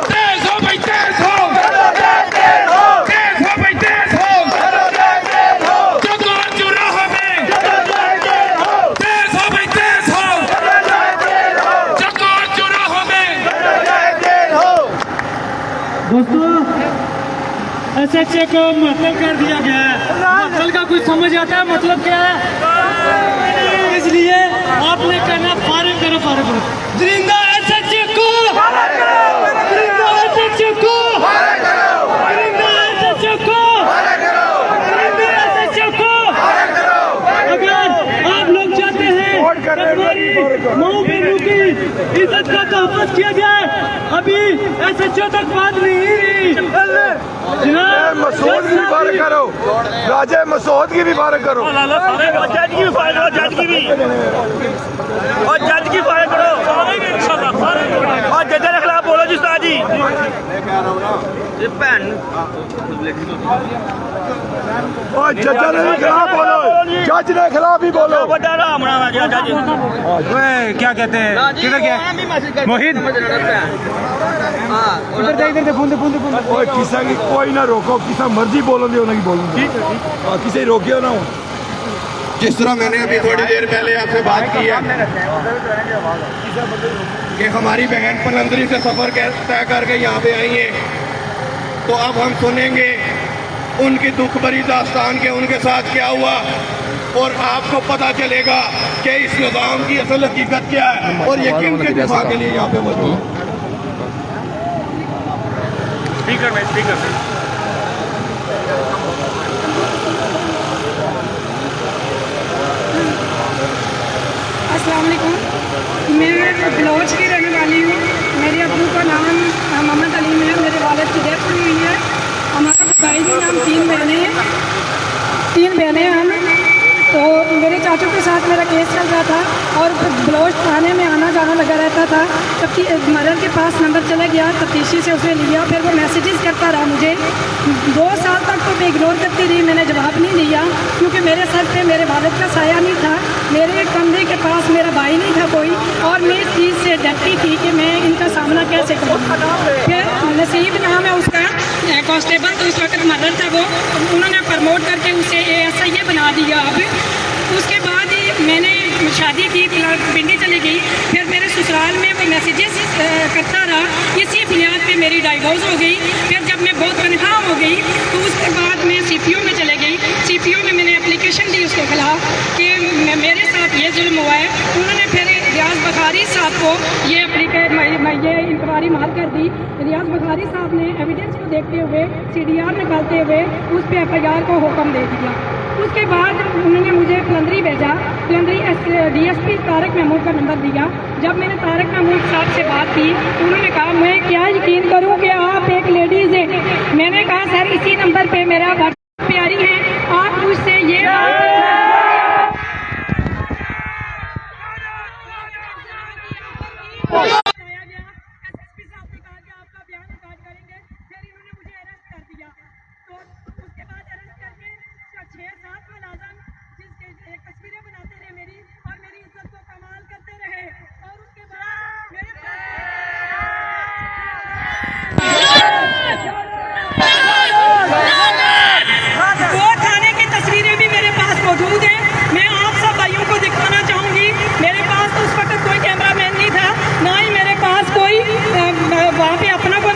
तेज हो भाई, तेज हो, तेज हो भाई, तेज हो। जो कौन जुड़ा हमें, तेज हो भाई, तेज हो। जो कौन जुड़ा हमें। दोस्तों, SHA को मतलब कर दिया गया है। मतलब का कुछ समझ आता है मतलब क्या है? इसलिए आपने करना फारिग करो, फारिग करो। जिंदा SHA को, जिंदा SHA को, जिंदा SHA को, जिंदा SHA को। अगर आप लोग चाहते हैं हमारी माओ बहनों की इज्जत का तहफ़्फ़ुज़ किया जाए, अभी SHA तक बात नहीं। मसूद की भी फारिग करो, राजे मसूद की भी फारिग करो, जज की भी फारिग करो, जज की भी, और जज की फारिग करो, और जज के खिलाफ बोलो जी उस्ताद जी। और जज के खिलाफ बोलो, जज के खिलाफ भी बोलो। बड़ा राम जज क्या कहते हैं, किधर क्या मोहित, इधर फोन दे, किसा की कोई ना रोको, किसा मर्जी बोलो दे उन्हें बोलो, किसी रोकियो ना हो। जिस तरह मैंने अभी थोड़ी देर पहले आपसे बात की है कि हमारी बहन पलंदरी से सफ़र तय करके यहाँ पे आई है, तो अब हम सुनेंगे उनकी दुख भरी दास्तान के उनके साथ क्या हुआ और आपको पता चलेगा कि इस निज़ाम की असल हकीकत क्या है और ये किन के दिफा के लिए यहाँ पे मौजूद। स्पीकर में, स्पीकर में। अस्सलाम वालेकुम। मैं बलोच की रहने वाली हूँ। मेरे अब्बू का नाम मोहम्मद अलीम है, मेरे वालिद की डेथ हुई है। हमारा भाई भी, हम तीन बहनें हैं हम। तो मेरे चाचू के साथ मेरा केस चल रहा था और बलोच थाने में आना जाना लगा रहता था। तब मदर के पास नंबर चला गया, तफ्तीशी से उसने लिया, फिर वो मैसेजेस करता रहा मुझे। 2 साल तक तो मैं इग्नोर करती रही, मैंने जवाब नहीं दिया क्योंकि मेरे सर पे मेरे वालिद का साया नहीं था, मेरे कमरे के पास मेरा भाई नहीं था कोई, और मैं इस चीज़ से डरती थी कि मैं इनका सामना कैसे करूँ। फिर नसीब नाम है उसका कांस्टेबल, तो उस वक्त मदर था वो, उन्होंने प्रमोट करके उसे ASI बना दिया। अब उसके बाद मैंने शादी की, पिंडी चली गई, फिर मेरे ससुराल में वो मैसेजेस करता रहा, इसी बुनियाद पे मेरी डाइवोर्स हो गई। फिर जब मैं बहुत तनख्वाह हो गई तो उसके बाद मैं CPO में चले गई। CPO में मैंने एप्लीकेशन दी उसके खिलाफ कि मेरे साथ ये जुल्म हुआ है। उन्होंने फिर रियाज बुखारी साहब को ये इंक्वायरी मार कर दी। रियाज बुखारी साहब ने एविडेंस को देखते हुए CDR निकालते हुए उस पर FIR को हुक्म दे दिया। उसके बाद उन्होंने मुझे फलंदरी भेजा, फलंदरी DSP तारक महमूद का नंबर दिया। जब मैंने तारक महमूद साहब से बात की, उन्होंने कहा मैं क्या यकीन करूं कि आप एक लेडीज़ हैं। मैंने कहा सर इसी नंबर पे मेरा व्हाट्सएप प्यारी है, आप मुझसे ये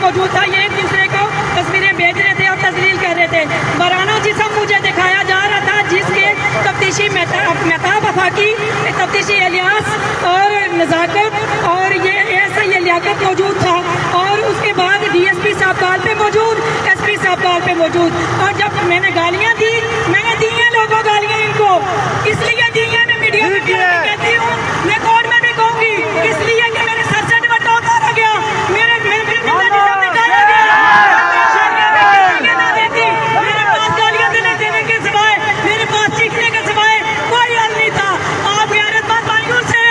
मौजूद था। ये एक दूसरे को तस्वीरें भेज रहे थे और तस्लील कर रहे थे। बराना जिसम मुझे दिखाया जा रहा था, जिसके तफ्तीशी मेहताब वफाकी, तफ्तीशी इलियास और नज़ाकत और ये ASI लियाकत मौजूद था। और उसके बाद DSP साहब काल पे मौजूद, SP साहब काल पे मौजूद। और जब मैंने गालियाँ दी, मैंने दी हैं लोगों गालियाँ इनको, इसलिए दी हैं, मैं मीडिया में कहती हूँ, मैं कोर्ट में भी कहूँगी, इसलिए कि मेरे सर से दुपट्टा उतारा गया, मेरे पास गालियाँ देने के सिवाय, मेरे पास चीखने के सिवाय कोई हल नहीं था। आप गैरतमंद भाइयों से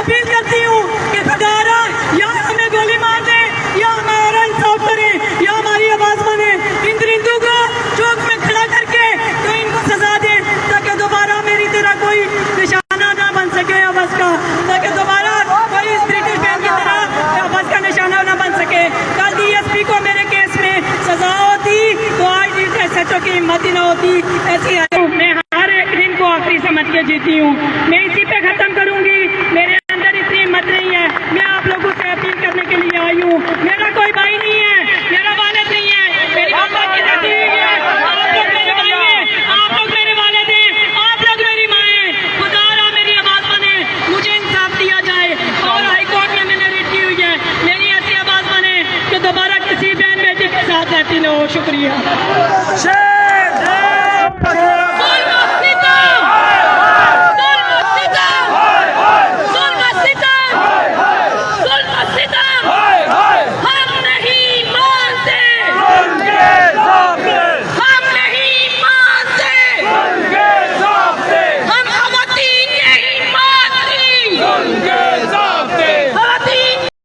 अपील करती हूँ कि खुदारा या हमें गोली मार दे या हमारा इंसाफ करे या हमारी आवाज बने। इन दरिंदों को चौक में खड़ा करके तो इनको सजा दे, ताकि दोबारा मेरी तरह कोई निशाना ना बन सके आवाज का, ताकि दोबारा कोई इस ब्रिटिश बैन की तरह आवाज का निशाना ना बन सके। कल DSP को मेरे केस में सजा होती तो आज SHO की हिम्मत ही ना होती। ऐसी मैं हर एक दिन को आखिरी समझ के जीती हूँ। मैं इसी पे खत्म करूंगी। मेरे अंदर इतनी हिम्मत नहीं है। मैं आप लोगों से अपील करने के लिए आई हूँ। मेरा कोई भाई नहीं है, मेरा वालिद नहीं है, मेरी माता की शादी हुई है। आप लोग मेरे भाई हैं, आप लोग मेरे वालिद हैं, आप लोग मेरी माँ हैं। खुदारा मेरी आवाज बने, मुझे इंसाफ दिया जाए। और हाईकोर्ट में मैंने रिट की हुई है, मेरी ऐसी आवाज बने कि दोबारा किसी बहन बेटी के साथ रहती न हो। शुक्रिया।